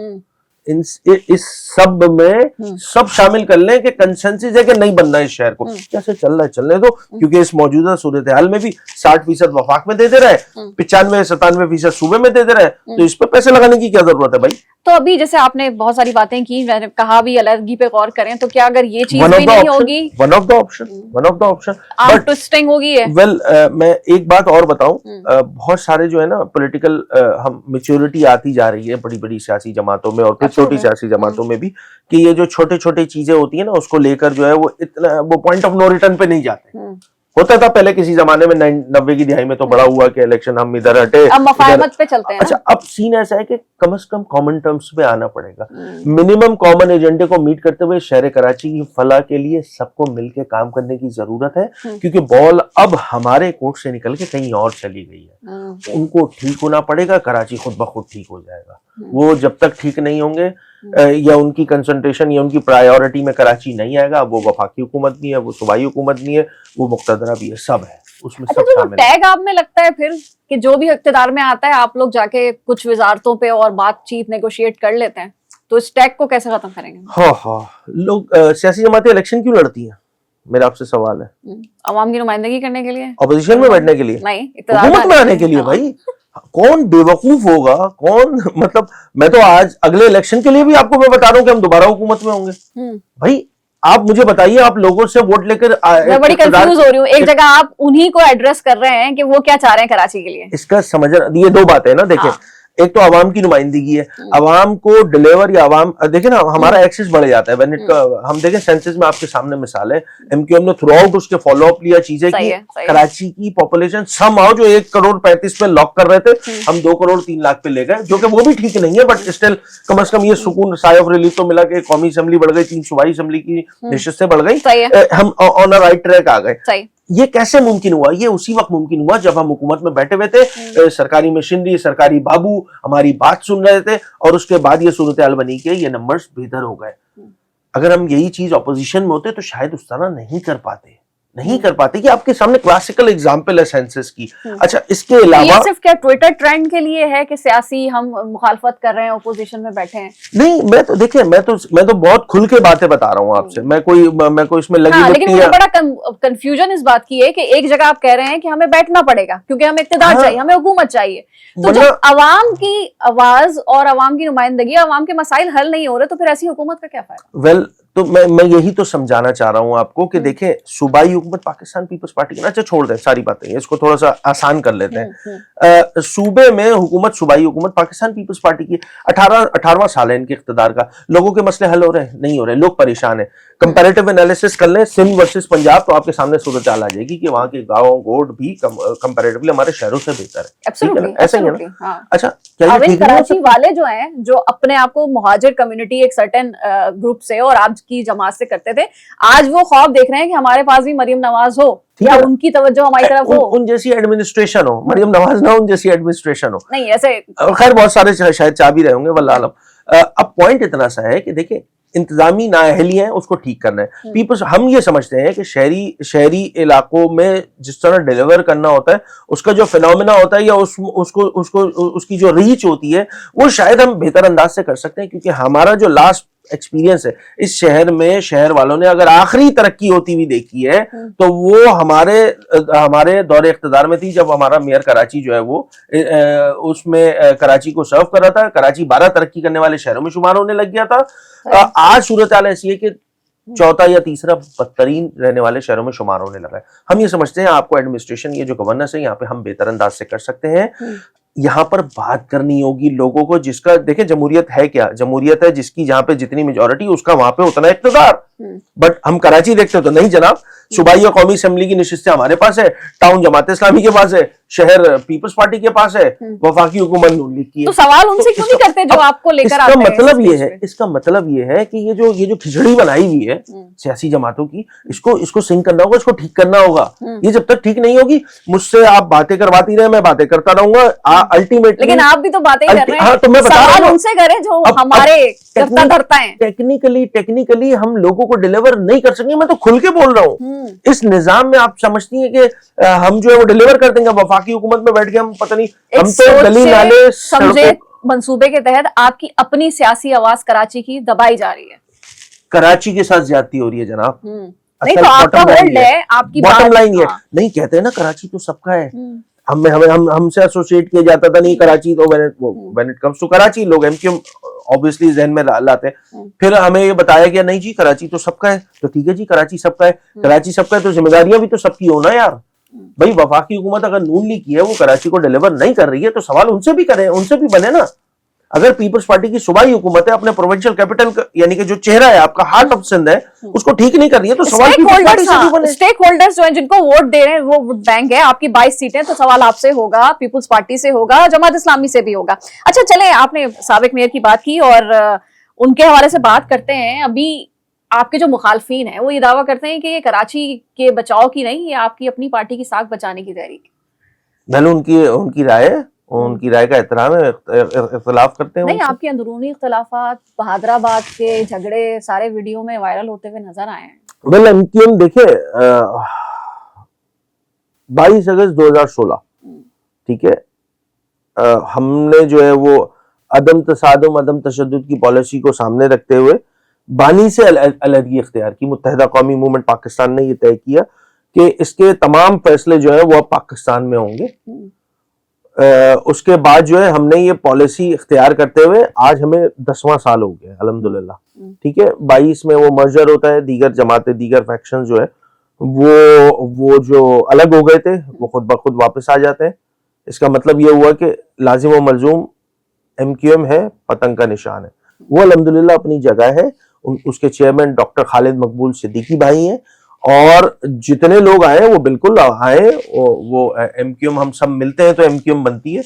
इस सब में सब शामिल कर लें कि कंसेंसस है कि नहीं बनना इस शहर को। कैसे चल रहा है चलने दो, क्योंकि इस मौजूदा सूरत हाल में भी 60% वफाक में दे दे रहा है, 95-97% सूबे में दे दे रहा है, तो इस पे पैसे लगाने की क्या जरूरत है भाई? तो अभी जैसे आपने बहुत सारी बातें की, मैंने कहा भी अलहदगी पे गौर करें, तो क्या अगर ये चीज भी नहीं होगी, one of the option but twisting होगी है। वेल, मैं एक बात और बताऊं, बहुत सारे जो है ना पॉलिटिकल हम मैच्योरिटी आती जा रही है बड़ी बड़ी सियासी जमातों में और फिर छोटी सियासी जमातों में भी, कि ये जो छोटे छोटे चीजें होती है ना उसको लेकर जो है वो पॉइंट ऑफ नो रिटर्न पे नहीं जाते। होता था पहले किसी जमाने में 90 की दिहाई में तो बड़ा हुआ कि इलेक्शन हम इधर हटे, अब मफाहमत पे चलते हैं। अच्छा, अब सीन ऐसा है कि कम से कम कॉमन टर्म्स पे आना पड़ेगा। मिनिमम कॉमन एजेंडे को मीट करते हुए शहर कराची की फलाह के लिए सबको मिलकर काम करने की जरूरत है, क्योंकि बॉल अब हमारे कोर्ट से निकल के कहीं और चली गई है। उनको ठीक होना पड़ेगा, कराची खुद ब खुद ठीक हो जाएगा। वो जब तक ठीक नहीं होंगे या उनकी कंसंट्रेशन या उनकी प्रायोरिटी में कराची नहीं आएगा, वो वफाकी हुकूमत नहीं है, वो सूबाई हुकूमत नहीं है, वो मुक्तदरा भी है, सब है उसमें। अच्छा, सब जो शामिल है। टैग आप में लगता है फिर कि जो भी इख्तिदार में आता है आप लोग जाके कुछ वजारतों पे और बातचीत नेगोशिएट कर लेते हैं, तो इस टैग को कैसे खत्म करेंगे? हाँ, लोग सियासी जमातें इलेक्शन क्यों लड़ती हैं? मेरा आपसे सवाल है। अवाम की नुमाइंदगी करने के लिए, ऑपोजिशन में बैठने के लिए नहीं, हुकूमत में आने के लिए। भाई कौन बेवकूफ होगा, कौन मतलब मैं तो आज अगले इलेक्शन के लिए भी आपको मैं बता रहा हूँ कि हम दोबारा हुकूमत में होंगे। भाई आप मुझे बताइए, आप लोगों से वोट लेकर, मैं बड़ी कंफ्यूज हो रही हूँ। एक जगह आप उन्हीं को एड्रेस कर रहे हैं कि वो क्या चाह रहे हैं कराची के लिए। इसका समझना, ये दो बातें हैं ना। देखिए, एक तो आवाम की नुमाइंदगी है, आवाम को डिलीवर या आवाम देखे ना, हमारा एक्सेस बढ़ जाता है। हम देखें सेंसस में आपके सामने मिसाल है, एमक्यूएम ने थ्रू आउट उसके फॉलो अप लिया चीजें की। कराची की पॉपुलेशन समहाउ जो 1,35 पे लॉक कर रहे थे, हम 2,03,00,000 पे ले गए, जो कि वो भी ठीक नहीं है, बट स्टिल कम से कम ये सुकून, साय ऑफ रिलीफ तो मिला कि कौमी असेंबली बढ़ गई, 3 सूबाई असेंबली की नशिस्तें बढ़ गई, हम ऑन अ राइट ट्रैक आ गए। ये कैसे मुमकिन हुआ? ये उसी वक्त मुमकिन हुआ जब हम हुकूमत में बैठे हुए थे, सरकारी मशीनरी, सरकारी बाबू हमारी बात सुन रहे थे, और उसके बाद ये सूरत हाल बनी कि ये नंबर्स बेहतर हो गए। अगर हम यही चीज ऑपोजिशन में होते तो शायद उस तरह नहीं कर पाते। नहीं कर पाते। ये आपके सामने क्लासिकल एग्जांपल है सेंसस की। अच्छा, इसके अलावा ये सिर्फ क्या ट्विटर ट्रेंड के लिए है कि सियासी हम मुखालफत कर रहे हैं, ओपोजिशन में बैठे हैं? नहीं, मैं तो देखिए, मैं तो बहुत खुल के बातें बता रहा हूँ आपसे। मैं कोई इसमें लगी हाँ, लेकिन लिपटी मुझे या बड़ा कंफ्यूजन इस बात की है कि एक जगह आप कह रहे हैं कि हमें बैठना पड़ेगा क्योंकि हमें इक्तिदार चाहिए, हमें हुकूमत चाहिए, तो जब मतलब अवाम की आवाज और अवाम की नुमाइंदगी, अवाम के मसाइल हल नहीं हो रहे, तो फिर ऐसी हुकूमत का क्या फायदा? वेल, तो मैं यही तो समझाना चाह रहा हूं आपको कि देखें, सूबाई हुकूमत पाकिस्तान पीपल्स पार्टी की ना, अच्छा छोड़ दें सारी बातें, इसको थोड़ा सा आसान कर लेते हैं। सूबे में हुकूमत, सूबाई हुकूमत पाकिस्तान पीपल्स पार्टी की 18वां साल है इनके इख्तिदार का। लोगों के मसले हल हो रहे हैं? नहीं हो रहे, लोग परेशान हैं। कंपैरेटिव एनालिसिस कर लें सिंध वर्सेस पंजाब, तो आपके सामने सूरत हाल आ जाएगी कि वहां के गाँव गोड भी कंपैरेटिवली हमारे शहरों से बेहतर है। ठीक है ना? ऐसा ही है ना? अच्छा, क्या ये अब इन ठीक नहीं हो कराची सकता? वाले जो हैं, जो अपने आप को मुहाजिर कम्युनिटी एक सर्टेन ग्रुप से और आपकी जमात से करते थे, आज वो ख्वाब देख रहे हैं कि हमारे पास भी मरियम नवाज हो ठीक या है। उनकी तवज्जो हमारी तरफ हो। उन जैसी एडमिनिस्ट्रेशन हो, मरियम नवाज ना उन जैसी एडमिनिस्ट्रेशन हो। नहीं ऐसे खैर, बहुत सारे शायद चाह भी रहे होंगे, वल्लाह आलम। अब पॉइंट इतना सा है कि देखिए, इंतजामी नाअहली है, उसको ठीक करना है। पीपल्स, हम ये समझते हैं कि शहरी इलाकों में जिस तरह डिलीवर करना होता है, उसका जो फिनोमिना होता है या उसकी जो रीच होती है, वो शायद हम बेहतर अंदाज से कर सकते हैं, क्योंकि हमारा जो लास्ट एक्सपीरियंस है इस शहर में, शहर वालों ने अगर आखिरी तरक्की होती हुई देखी है तो वो हमारे दौरे इख्तिदार में थी, जब हमारा मेयर कराची जो है वो उसमें कराची को सर्व कर रहा था। कराची 12 तरक्की करने वाले शहरों में शुमार होने लग गया था। आज सूरत हाल ऐसी है कि चौथा या तीसरा बदतरीन रहने वाले शहरों में शुमार होने लगा है। हम ये समझते हैं आपको एडमिनिस्ट्रेशन, ये जो गवर्नेंस है, यहाँ पे हम बेहतर अंदाज से कर सकते हैं। यहाँ पर बात करनी होगी लोगों को, जिसका देखिए, जमहूरियत है क्या? जमहूरियत है जिसकी जहां पे जितनी मेजोरिटी, उसका वहां पे उतना इख्तिदार। बट हम कराची देखते हो तो नहीं जनाब, सूबाई और कौमी असेंबली की नशिस्तें हमारे पास है, टाउन जमात इस्लामी के पास है, शहर पीपल्स पार्टी के पास है, वफाकी हुकूमत नून लीग की है। तो सवाल उनसे क्यों नहीं करते जो आपको लेकर आते हैं? इसका मतलब ये है कि ये जो खिचड़ी बनाई हुई है सियासी जमातों की, इसको सिंक करना होगा, इसको ठीक करना होगा। ये जब तक ठीक नहीं होगी, मुझसे आप बातें करवाती रहे, मैं बातें करता रहूंगा, अल्टीमेटली। लेकिन आप भी तो बातें ही कर रहे हैं। हाँ, तो मैं बता रहा सवाल हूं, उनसे करें जो हमारे गिरफ्तार धरता है। टेक्निकली हम लोगों को डिलीवर नहीं कर सकेंगे। मैं तो खुल के बोल रहा हूँ। इस निजाम में आप समझती हैं कि हम जो है वो डिलीवर कर देंगे? वफाकी हुकूमत में बैठ के हम पता नहीं, हम तो गली नाले समझे मंसूबे के तहत आपकी अपनी सियासी आवाज कराची की दबाई जा रही है। कराची के साथ ज्यादती हो रही है जनाब। नहीं तो आपका होल्ड है, आपकी बॉटम लाइन है। हाँ। नहीं, कहते हैं ना कराची तो सबका है। हमसे एसोसिएट किया जाता था, नहीं कराची तो when it comes to Karachi, लोग एमक्यूएम ऑब्वियसली जहन में लाते हैं। फिर हमें ये बताया गया, नहीं जी कराची तो सबका है। तो ठीक है जी, कराची सबका है, कराची सबका है तो जिम्मेदारियां भी तो सबकी हो ना यार। भाई, वफाकी हुकूमत अगर नून लीग की है, वो कराची को डिलीवर नहीं कर रही है, तो सवाल उनसे भी करें, उनसे भी बने ना। अगर पीपल्स पार्टी की सूबाई हुकूमत है, अपने प्रोविंशियल कैपिटल यानी कि जो चेहरा है आपका, हार्ट ऑफ सिंध है, उसको ठीक नहीं कर रही है, तो सवाल स्टेक होल्डर्स जो हैं, जिनको वोट दे रहे हैं, वो वोट बैंक है। आपकी 22 सीटें, तो सवाल आपसे होगा, पीपल्स पार्टी से होगा, जमात इस्लामी से भी होगा। अच्छा चले, आपने साबिक मेयर की बात की और उनके हवाले से बात करते हैं। अभी आपके जो मुखालफीन है वो ये दावा करते हैं कि ये कराची के बचाव की नहीं, ये आपकी अपनी पार्टी की साख बचाने की तहरीक। मैंने उनकी राय का एहतराम है, इख्तिलाफ करते हैं। नहीं, आपके अंदरूनी इख्तिलाफात, बहादराबाद के झगड़े सारे वीडियो में वायरल होते हुए नजर आए हैं। वेल, एमक्यूएम देखिए, 22 अगस्त 2016, ठीक है, हमने जो है वो अदम तसादुम, अदम तशद्दुद की पॉलिसी को सामने रखते हुए बानी से अलहदगी इख्तियार की। मुत्तहिदा कौमी मूवमेंट पाकिस्तान ने यह तय किया कि इसके तमाम फैसले जो है वो अब पाकिस्तान में होंगे। उसके बाद जो है हमने ये पॉलिसी इख्तियार करते हुए आज हमें 10वां साल हो गया अल्हम्दुलिल्लाह। ठीक है, 22 में वो मर्जर होता है, दीगर जमातें, दीगर फैक्शन जो है वो जो अलग हो गए थे वो खुद ब खुद वापस आ जाते हैं। इसका मतलब ये हुआ कि लाजिम व मलजूम एमक्यूएम है, पतंग का निशान है। वो अल्हम्दुलिल्लाह अपनी जगह है। उसके चेयरमैन डॉक्टर खालिद मकबूल सिद्दीकी भाई हैं, और जितने लोग आए वो बिल्कुल आए, वो एमक्यूएम, हम सब मिलते हैं तो एमक्यूएम बनती है।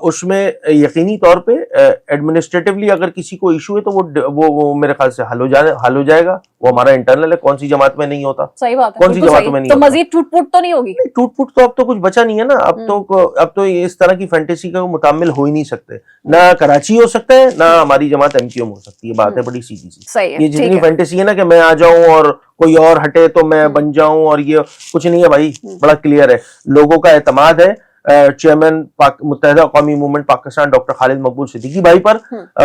उसमें यकीनी तौर पे एडमिनिस्ट्रेटिवली अगर किसी को इशू है तो वो मेरे ख्याल से हल हो जाएगा। वो हमारा इंटरनल है, कौन सी जमात में नहीं होता। सही बात है, कौन सी जमात में नहीं तो मजीद टूट-फूट तो नहीं होगी? टूट-फूट तो अब तो कुछ बचा नहीं है ना। अब तो इस तरह की फैंटेसी का मुतामिल हो ही नहीं सकते। ना कराची हो सकता है, ना हमारी जमात एमक्यूएम हो सकती है। बात है बड़ी सीधी सी। ये जितनी फैंटेसी है ना कि मैं आ जाऊं और कोई और हटे तो मैं बन जाऊं, और ये कुछ नहीं है भाई, बड़ा क्लियर है। लोगों का एतमाद है चेयरमैन मुत्तहदा कौमी मूवमेंट पाकिस्तान डॉक्टर खालिद मकबूल सिद्दीकी भाई पर।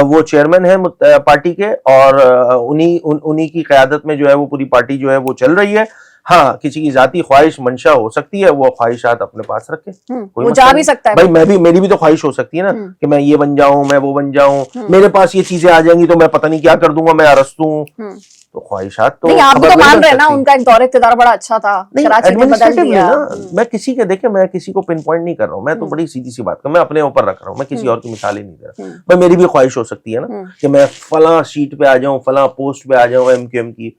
वो चेयरमैन है पार्टी के, और उन्हीं की क़यादत में जो है वो पूरी पार्टी जो है वो चल रही है। हाँ, किसी की जाती ख्वाहिश मंशा हो सकती है, वो ख्वाहिशात अपने पास रखे, कोई वो जा भी सकता है भाई। मेरी भी तो ख्वाहिश हो सकती है ना कि मैं ये बन जाऊं, मैं वो बन जाऊं, मेरे पास ये चीजें आ जाएंगी तो मैं पता नहीं क्या कर दूंगा, मैं अरस्तू हूं। तो ख्वाहिशात तो नहीं, आप भी तो मान रहे हैं ना, उनका एक दौर इख्तियार बड़ा अच्छा था, कराची में बदल दिया। मैं किसी के देखे, मैं किसी को पिन पॉइंट नहीं कर रहा हूँ, मैं तो बड़ी सीधी सी बात कर, मैं अपने ऊपर रख रहा हूँ, मैं किसी और की मिसाल ही नहीं दे रहा। भाई मेरी भी ख्वाहिश हो सकती है ना कि मैं फला सीट पे आ जाऊं, फला पोस्ट पे आ जाऊं एमक्यूएम की,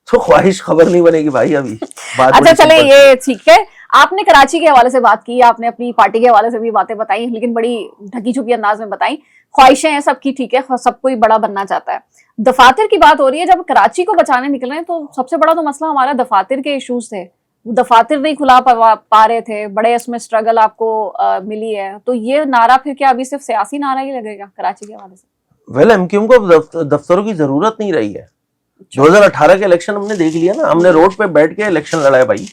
तो ख्वाहिश खबर नहीं बनेगी भाई अभी। अच्छा चले, ये ठीक है, आपने कराची के हवाले से बात की, आपने अपनी पार्टी के हवाले से भी बातें बताई, लेकिन बड़ी ढकी छुपी अंदाज में बताई। ख्वाहिशें हैं सबकी, ठीक है, सब कोई बड़ा बनना चाहता है। दफातर की बात हो रही है, जब कराची को बचाने निकल रहे हैं तो सबसे बड़ा तो मसला हमारा दफातर के इश्यूज थे। दफातर नहीं खुला पा रहे थे, बड़े उसमें स्ट्रगल आपको मिली है, तो ये नारा फिर क्या अभी सिर्फ सियासी नारा ही लगेगा कराची के हवाले से? वेल, एमक्यूएम को दफ्तरों की जरूरत नहीं रही है। 2018 के इलेक्शन हमने देख लिया ना, हमने रोड पे बैठ के इलेक्शन लड़ा है भाई,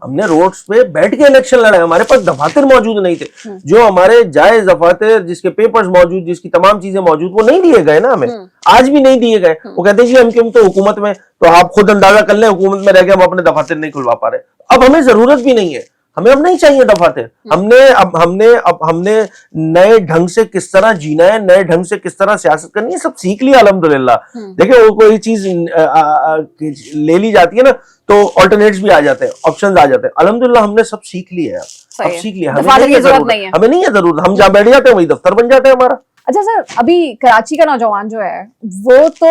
हमने रोड पे बैठ के इलेक्शन लड़ा है। हमारे पास दफातर मौजूद नहीं थे, जो हमारे जायज दफातर, जिसके पेपर्स मौजूद, जिसकी तमाम चीजें मौजूद, वो नहीं दिए गए ना हमें, आज भी नहीं दिए गए। वो कहते हैं जी हम तो हुकूमत में, तो आप खुद अंदाजा कर लें, हुकूमत में रह के हम अपने दफातर नहीं खुलवा पा रहे। अब हमें जरूरत भी नहीं है, हमें अब नहीं चाहिए दफातर। हमने नए ढंग से किस तरह जीना है, नए ढंग से किस तरह सियासत करनी है, सब सीख लिया अल्हम्दुलिल्लाह। देखिए, वो कोई चीज ले ली जाती है ना तो ऑल्टरनेट्स भी आ जाते हैं, ऑप्शंस आ जाते हैं। अल्हम्दुलिल्लाह हमने सब सीख लिया है, अब सीख लिया, हमें नहीं है जरूरत, हम जहाँ बैठ जाते हैं वही दफ्तर बन जाते हैं हमारा। अच्छा सर, अभी कराची का नौजवान जो है वो तो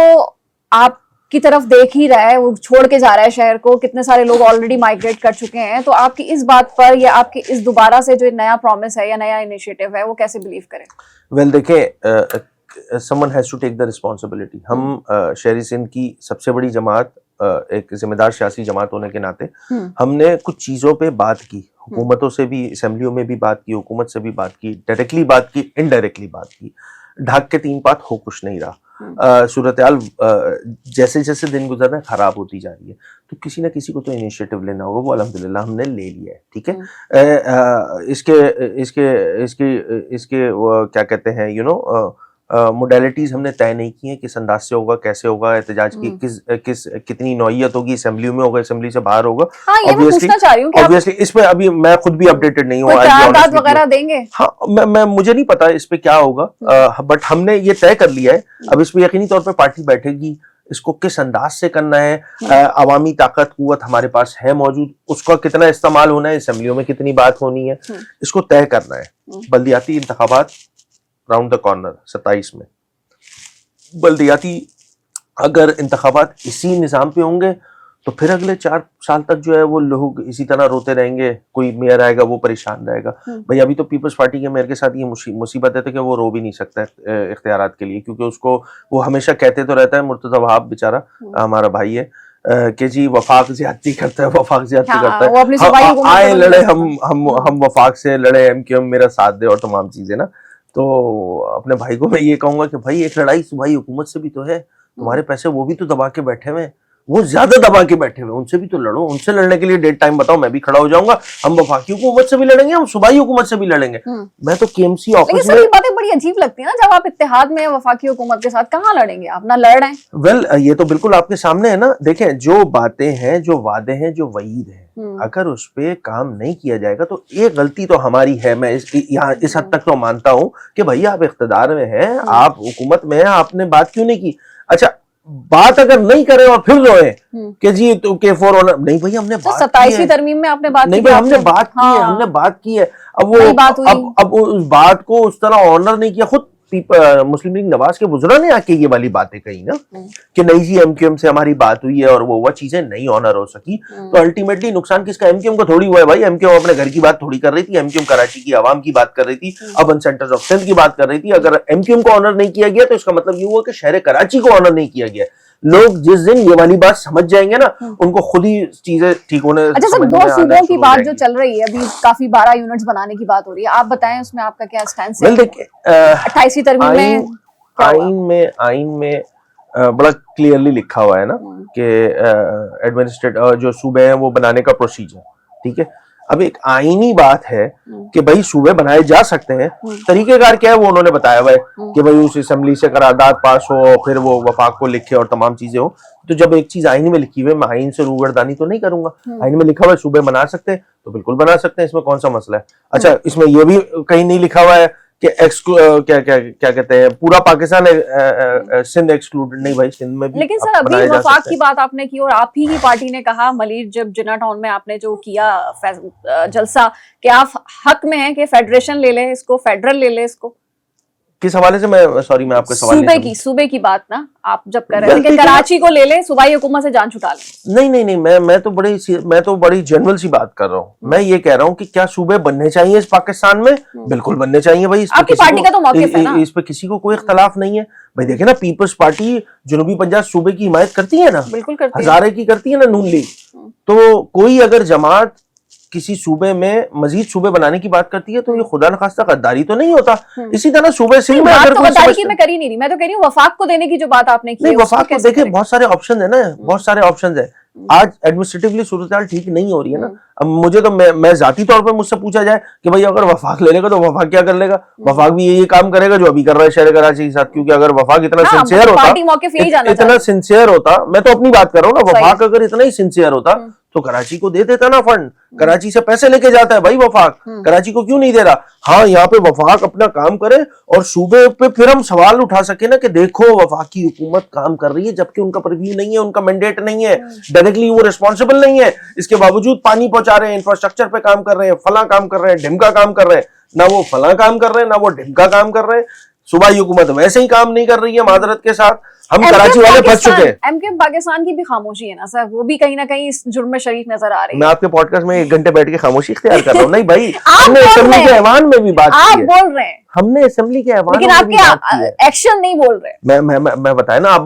आप की तरफ देख ही रहा है, वो छोड़ के जा रहा है शहर को, कितने सारे लोग ऑलरेडी माइग्रेट कर चुके हैं, तो आपकी इस बात पर या आपकी इस दोबारा से जो नया प्रॉमिस है या नया इनिशिएटिव है वो कैसे बिलीव करें? वेल देखिए, someone has to take the responsibility। हम शहरी सिंध की सबसे बड़ी जमात, एक जिम्मेदार सियासी जमात होने के नाते हमने कुछ चीजों पे बात की, हुकूमतों से भी, असेंबलियों में भी बात की, हुकूमत से भी बात की, डायरेक्टली बात की, इनडायरेक्टली बात की। ढाक के 3 बात हो कुछ नहीं रहा। सूरत-ए-हाल जैसे जैसे दिन गुजर रहे हैं खराब होती जा रही है, तो किसी ना किसी को तो इनिशिएटिव लेना होगा, वो अल्हम्दुलिल्लाह हमने ले लिया है, ठीक है। इसके वो क्या कहते हैं, मोडेलिटीज हमने तय नहीं की है, किस अंदाज से होगा, कैसे होगा, एहतजाज की कितनी नौइयत होगी, असेंबली में होगा, असेंबली से बाहर होगा। हाँ, ये मैं पूछना चाह रही हूँ कि ऑब्वियसली इस पे अभी मैं खुद भी अपडेटेड नहीं हूँ, वगैरह देंगे। हाँ, मैं मुझे नहीं पता इस पे क्या होगा, बट हमने ये तय कर लिया है। अब इस पे यकीनी तौर पे पार्टी बैठेगी, इसको किस अंदाज से करना है, अवामी ताकत कुव्वत हमारे पास है मौजूद, उसका कितना इस्तेमाल होना है, असेंबलियों में कितनी बात होनी है, इसको तय करना है। बल्दियाती इंतखाबात राउंड द कॉर्नर 27 में, बल्दियाती अगर इंतखाबात इसी निज़ाम पे होंगे तो फिर अगले 4 साल तक जो है वो लोग इसी तरह रोते रहेंगे, कोई मेयर आएगा वो परेशान रहेगा। भाई अभी तो पीपल्स पार्टी के मेयर के साथ ये मुसीबत है कि वो रो भी नहीं सकता है इख्तियारात के लिए, क्योंकि उसको वो हमेशा कहते तो रहता है, मुर्तज़ा वहाब बेचारा हमारा भाई है, कि जी वफाक ज्यादती करता है, वफाक ज्यादती करता है, आए लड़े हम वफाक से लड़े, एमक्यूएम मेरा साथ दे और तमाम चीजें ना। तो अपने भाई को मैं ये कहूंगा कि भाई एक लड़ाई सूबाई हुकूमत से भी तो है, तुम्हारे पैसे वो भी तो दबा के बैठे हुए हैं, वो ज्यादा दबा के बैठे हुए, उनसे भी तो लड़ो, उनसे लड़ने के लिए डेट टाइम बताओ, मैं भी खड़ा हो जाऊंगा। हम वफाकी हुकूमत से भी लड़ेंगे, हम सूबाई हुकूमत से भी लड़ेंगे। मैं तो केएमसी ऑफिस में, बातें बड़ी अजीब लगती है ना, जब आप इत्तेहाद में वफाकी हुकूमत के साथ कहाँ लड़ेंगे, आप ना लड़ रहे हैं। वेल ये तो बिल्कुल आपके सामने है ना। देखें, जो बातें हैं, जो वादे हैं, जो वईद है, अगर उस पे काम नहीं किया जाएगा तो एक गलती तो हमारी है। मैं इस हद तक तो मानता हूं कि भैया आप इख्तिदार में हैं, आप हुकूमत में हैं, आपने बात क्यों नहीं की। अच्छा, बात अगर नहीं करें और फिर रोए कि जी तो K4 नहीं, भैया हमने बात 27वीं तरमीम में आपने बात नहीं, भाई हमने बात की है, हमने बात की है। अब वो अब उस बात को उस तरह ऑनर नहीं किया। खुद मुस्लिम लीग नवाज के बुजुर्ग ने आके ये वाली बातें कही ना कि नहीं जी एमक्यूएम से हमारी बात हुई है और वो चीजें नहीं ऑनर हो सकी, तो अल्टीमेटली नुकसान किसका, एमक्यूएम को थोड़ी हुआ है भाई। एमक्यूएम अपने घर की बात थोड़ी कर रही थी, एमक्यूएम कराची की आवाम की बात कर रही थी, अर्बन सेंटर्स ऑफ स्ट्रेंथ की बात कर रही थी। अगर एमक्यूएम को ऑनर नहीं किया गया तो इसका मतलब ये हुआ कि शहर कराची को ऑनर नहीं किया गया। लोग जिस दिन ये वाली बात समझ जाएंगे ना, उनको खुद ही चीजें ठीक होने। अच्छा सर, 2 सूबों की बात जो चल रही है अभी, काफी 12 यूनिट्स बनाने की बात हो रही है, आप बताएं उसमें आपका क्या स्टैंड है? देखिए 28वीं तरमीम में आइन में बड़ा क्लियरली लिखा हुआ है ना कि एडमिनिस्ट्रेटिव जो सूबे हैं वो बनाने का प्रोसीजर, ठीक है। अब एक आईनी बात है कि भाई सूबे बनाए जा सकते हैं, तरीकेकार क्या है वो उन्होंने बताया हुआ है कि भाई उस असेंबली से करारदाद पास हो, फिर वो वफाक को लिखे और तमाम चीजें हो। तो जब एक चीज आईनी में लिखी हुई है, मैं आईन से रूगर्दानी तो नहीं करूंगा। आईन में लिखा हुआ है सूबे बना सकते हैं तो बिल्कुल बना सकते हैं, इसमें कौन सा मसला है। अच्छा, इसमें यह भी कहीं नहीं लिखा हुआ है कि क्या क्या क्या कहते हैं पूरा पाकिस्तान सिंध एक्सक्लूडेड, नहीं भाई, सिंध में भी। लेकिन सर अभी वफाक की बात आपने की और आप ही की पार्टी ने कहा मलिर जब जिन्ना टाउन में आपने जो किया जलसा कि आप हक में हैं कि फेडरेशन ले ले इसको, फेडरल ले ले इसको, किस हवाले से? मैं सॉरी, मैं आपके सवाल सूबे की बात ना आप जब कर रहे हैं कि कराची को ले ले, सूबाई हुकूमत से जान छुटा ले। नहीं, मैं तो बड़ी जनरल सी बात कर रहा हूँ। मैं ये कह रहा हूँ कि क्या सूबे बनने चाहिए इस पाकिस्तान में? बिल्कुल बनने चाहिए भाई। आपकी पार्टी का तो मौक़िफ़ है ना, इस पे किसी को कोई इख्तलाफ नहीं है भाई। देखे ना, पीपल्स पार्टी जनूबी पंजाब सूबे की हिमायत करती है ना, बिल्कुल करती है, हजारे की करती है ना नून लीग। तो कोई अगर जमात किसी सूबे में मजीद सूबे बनाने की बात करती है तो ये खुदा न खास्ता गद्दारी तो नहीं होता। इसी तरह सूबे सिंह में अगर कोई गद्दारी की मैं कर ही नहीं रही, मैं तो कह रही हूँ वफाक को देने की जो बात आपने की, नहीं वफाक को देखिए बहुत सारे ऑप्शन है ना, बहुत सारे ऑप्शन है। आज एडमिनिस्ट्रेटिवली सूरत ठीक नहीं हो रही है ना। अब मुझे तो मैं जाती तौर पर मुझसे पूछा जाए कि भाई अगर वफाक ले लेगा तो वफाक क्या कर लेगा? वफाक भी यही काम करेगा जो अभी कर रहा है शहर कराची के साथ, क्योंकि अगर वफाक इतना सिंसियर होता, मैं तो अपनी बात कर रहा हूँ ना, वफाक अगर इतना ही सिंसियर होता तो कराची को दे देता ना फंड। कराची से पैसे लेके जाता है भाई वफाक, कराची को क्यों नहीं दे रहा? हाँ, यहाँ पे वफाक अपना काम करे और सूबे पे फिर हम सवाल उठा सके ना कि देखो वफाक की हुकूमत काम कर रही है, जबकि उनका प्रीव्यू नहीं है, उनका मैंडेट नहीं है, डायरेक्टली वो रिस्पॉन्सिबल नहीं है। इसके बावजूद पानी पहुंचा रहे हैं, इंफ्रास्ट्रक्चर पे काम कर रहे हैं, फला काम कर रहे हैं, ढिमका काम कर रहे हैं। ना वो फला काम कर रहे हैं, ना वो ढिमका काम कर रहे हैं। सूबाई हुकूमत वैसे ही काम नहीं कर रही है, माजरत के साथ। हम कराची वाले फंस चुके हैं। एमकेएम पाकिस्तान की भी खामोशी है ना सर, वो भी कहीं ना कहीं इस जुर्म में शरीक नजर आ रही है। मैं आपके पॉडकास्ट में 1 घंटे बैठ के खामोशी इख्तियार कर रहा हूँ। नहीं भाई, हमने असेंबली के ऐवान में भी बात की है, आप बोल रहे हैं, हमने असेंबली के ऐवान लेकिन आपके एक्शन नहीं बोल रहे। मैं बताया ना, आप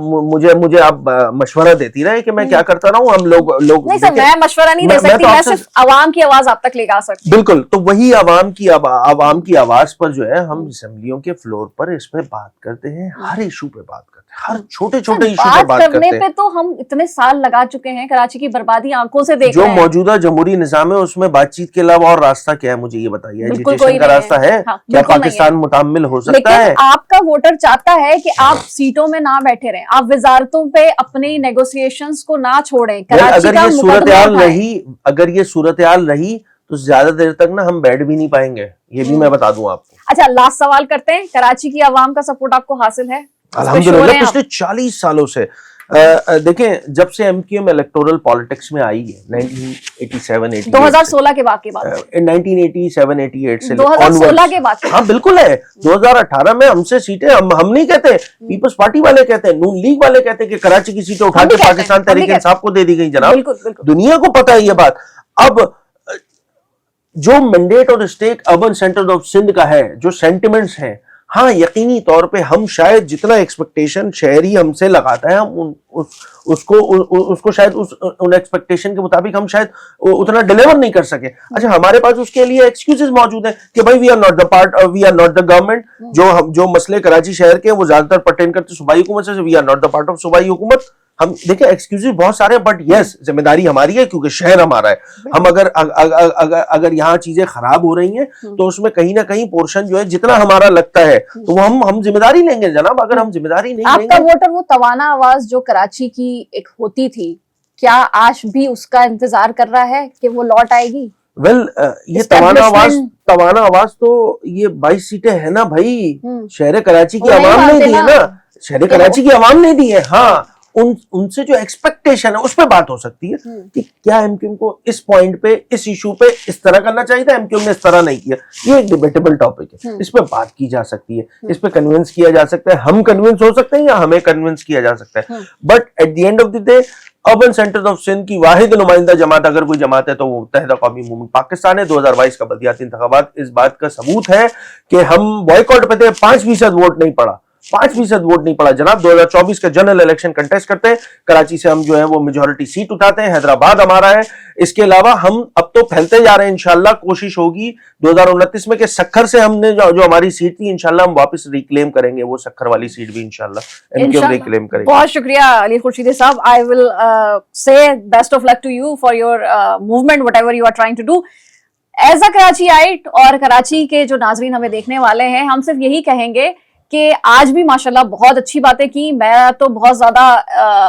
मुझे आप मशवरा देती रहे कि मैं क्या करता रहूं। हम लोग नहीं सर, मैं मशवरा नहीं दे सकती, मैं सिर्फ अवाम की आवाज आप तक लेकर आ सकती। बिल्कुल, तो वही अवाम की आवाज पर जो है हम असेंबलियों के फ्लोर पर इस पे बात करते हैं, हर इशू पे बात करते हैं, हर छोटे छोटे इशू पे बात करने पे तो हम इतने साल लगा चुके हैं। कराची की बर्बादी आंखों से देख रहे हैं। जो मौजूदा जमहूरी निजाम है उसमें बातचीत के अलावा और रास्ता क्या है? मुझे ये बताइए, एजुकेशन का रास्ता है? क्या पाकिस्तान मुतामिल हो सकता है? आपका वोटर चाहता है कि आप सीटों में ना बैठे रहें, आप वजारतों पे अपने नेगोशिएशंस को ना छोड़ें। अगर ये सूरत हाल रही तो ज्यादा देर तक ना हम बैठ भी नहीं पाएंगे, ये भी मैं बता दूं आपको। अच्छा, लास्ट सवाल करते हैं, कराची की आवाम का सपोर्ट आपको हासिल है? अल्हम्दुलिल्लाह पिछले 40 सालों से। देखें, जब से एमकेएम इलेक्टोरल पॉलिटिक्स में आई है 1987 2016 के बाद की बात, 1987-88 से 2016 के बाद। हाँ बिल्कुल है, 2018 में हमसे सीटें हम नहीं कहते, पीपल्स पार्टी वाले कहते हैं, नून लीग वाले कहते हैं कि कराची की सीटें उठा के पाकिस्तान तहरीक इंसाफ को दे दी गई। जनाब, दुनिया को पता है ये बात। अब जो मैंडेट और stake urban centre of Sindh का है, जो सेंटिमेंट्स हैं, हाँ यकीनी तौर पे हम शायद जितना एक्सपेक्टेशन शहरी हमसे लगाता है, हम उसको शायद उन एक्सपेक्टेशन के मुताबिक हम शायद उतना डिलीवर नहीं कर सके। अच्छा, हमारे पास उसके लिए एक्सक्यूजेस मौजूद हैं कि भाई we are not the government. जो मसले कराची शहर के वो ज्यादातर पर्टेन करते सूबाई हुकूमत से, we are not the part of सूबाई हुकूमत। हम देखिए एक्सक्यूजेस बहुत सारे, बट यस जिम्मेदारी हमारी है क्योंकि शहर हमारा है। हम अगर यहाँ चीजें खराब हो रही हैं तो उसमें कहीं ना कहीं पोर्शन जो है जितना हमारा लगता है तो वो हम जिम्मेदारी लेंगे जनाब। अगर हम जिम्मेदारी नहीं लेंगे, आपका वोटर वो तवाना आवाज जो कराची की एक होती थी, क्या आज भी उसका इंतजार कर रहा है कि वो लौट आएगी? ये तवाना आवाज तो ये 22 सीटें है ना भाई, शहर कराची की आवाम ने दी है ना, शहर कराची की आवाम ने दी है। हाँ, उनसे जो एक्सपेक्टेशन है उस पर बात हो सकती है कि क्या एमक्यूएम को इस पॉइंट पे, इस इशू पे इस तरह करना चाहिए था, एमक्यूएम ने इस तरह नहीं किया। ये एक डिबेटेबल टॉपिक है, इस पे बात की जा सकती है, इस पे कन्विंस किया जा सकता है, हम कन्विंस हो सकते हैं या हमें कन्विंस किया जा सकता है। But at the end of the day urban centres of Sindh की वाहिद नुमाइंदा जमात अगर कोई जमात है तो वो मुत्तहिदा कौमी मूवमेंट पाकिस्तान है। 2022 का बलदियाती इंतखाबात इस बात का सबूत है कि हम बॉयकॉट पे थे, 5% वोट नहीं पड़ा। 5% वोट नहीं पड़ा जनाब। 2024 का जनरल इलेक्शन कंटेस्ट करते हैं, कराची से हम जो है वो मेजॉरिटी सीट उठाते हैं, हैदराबाद हमारा है। इसके अलावा हम अब तो फैलते जा रहे हैं, इंशाल्लाह कोशिश होगी 2029 में कि सक्खर से हमने जो हमारी सीट थी इंशाल्लाह हम वापस रिक्लेम करेंगे, वो सक्खर वाली सीट भी इंशाल्लाह एमक्यूएम रिक्लेम करेंगे। बहुत शुक्रिया अली खुर्शीदी साहब। I will say best of luck to you for your movement, whatever you are trying to do. As a Karachiite और कराची के जो नाजरीन हमें देखने वाले हैं, हम सिर्फ यही कहेंगे कि आज भी माशाल्लाह बहुत अच्छी बातें की। मैं तो बहुत ज्यादा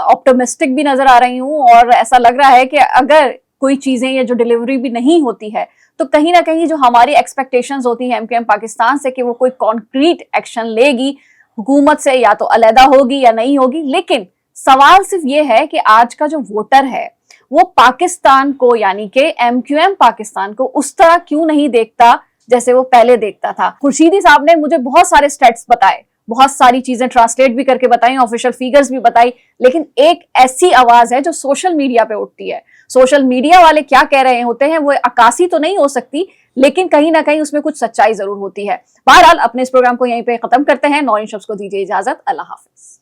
ऑप्टिमिस्टिक भी नजर आ रही हूँ और ऐसा लग रहा है कि अगर कोई चीजें या जो डिलीवरी भी नहीं होती है तो कहीं ना कहीं जो हमारी एक्सपेक्टेशंस होती है एमक्यूएम पाकिस्तान से कि वो कोई कॉन्क्रीट एक्शन लेगी हुकूमत से, या तो अलहदा होगी या नहीं होगी। लेकिन सवाल सिर्फ ये है कि आज का जो वोटर है वो पाकिस्तान को यानी कि एमक्यूएम पाकिस्तान को उस तरह क्यों नहीं देखता जैसे वो पहले देखता था। खुर्शीदी साहब ने मुझे बहुत सारे स्टैट्स बताए, बहुत सारी चीजें ट्रांसलेट भी करके बताई, ऑफिशियल फिगर्स भी बताई, लेकिन एक ऐसी आवाज है जो सोशल मीडिया पे उठती है। सोशल मीडिया वाले क्या कह रहे होते हैं वो अक्कासी तो नहीं हो सकती, लेकिन कहीं ना कहीं उसमें कुछ सच्चाई जरूर होती है। बहरहाल अपने इस प्रोग्राम को यहीं पे खत्म करते हैं। नौरीन शम्स को दीजिए इजाजत। अल्लाह हाफिज।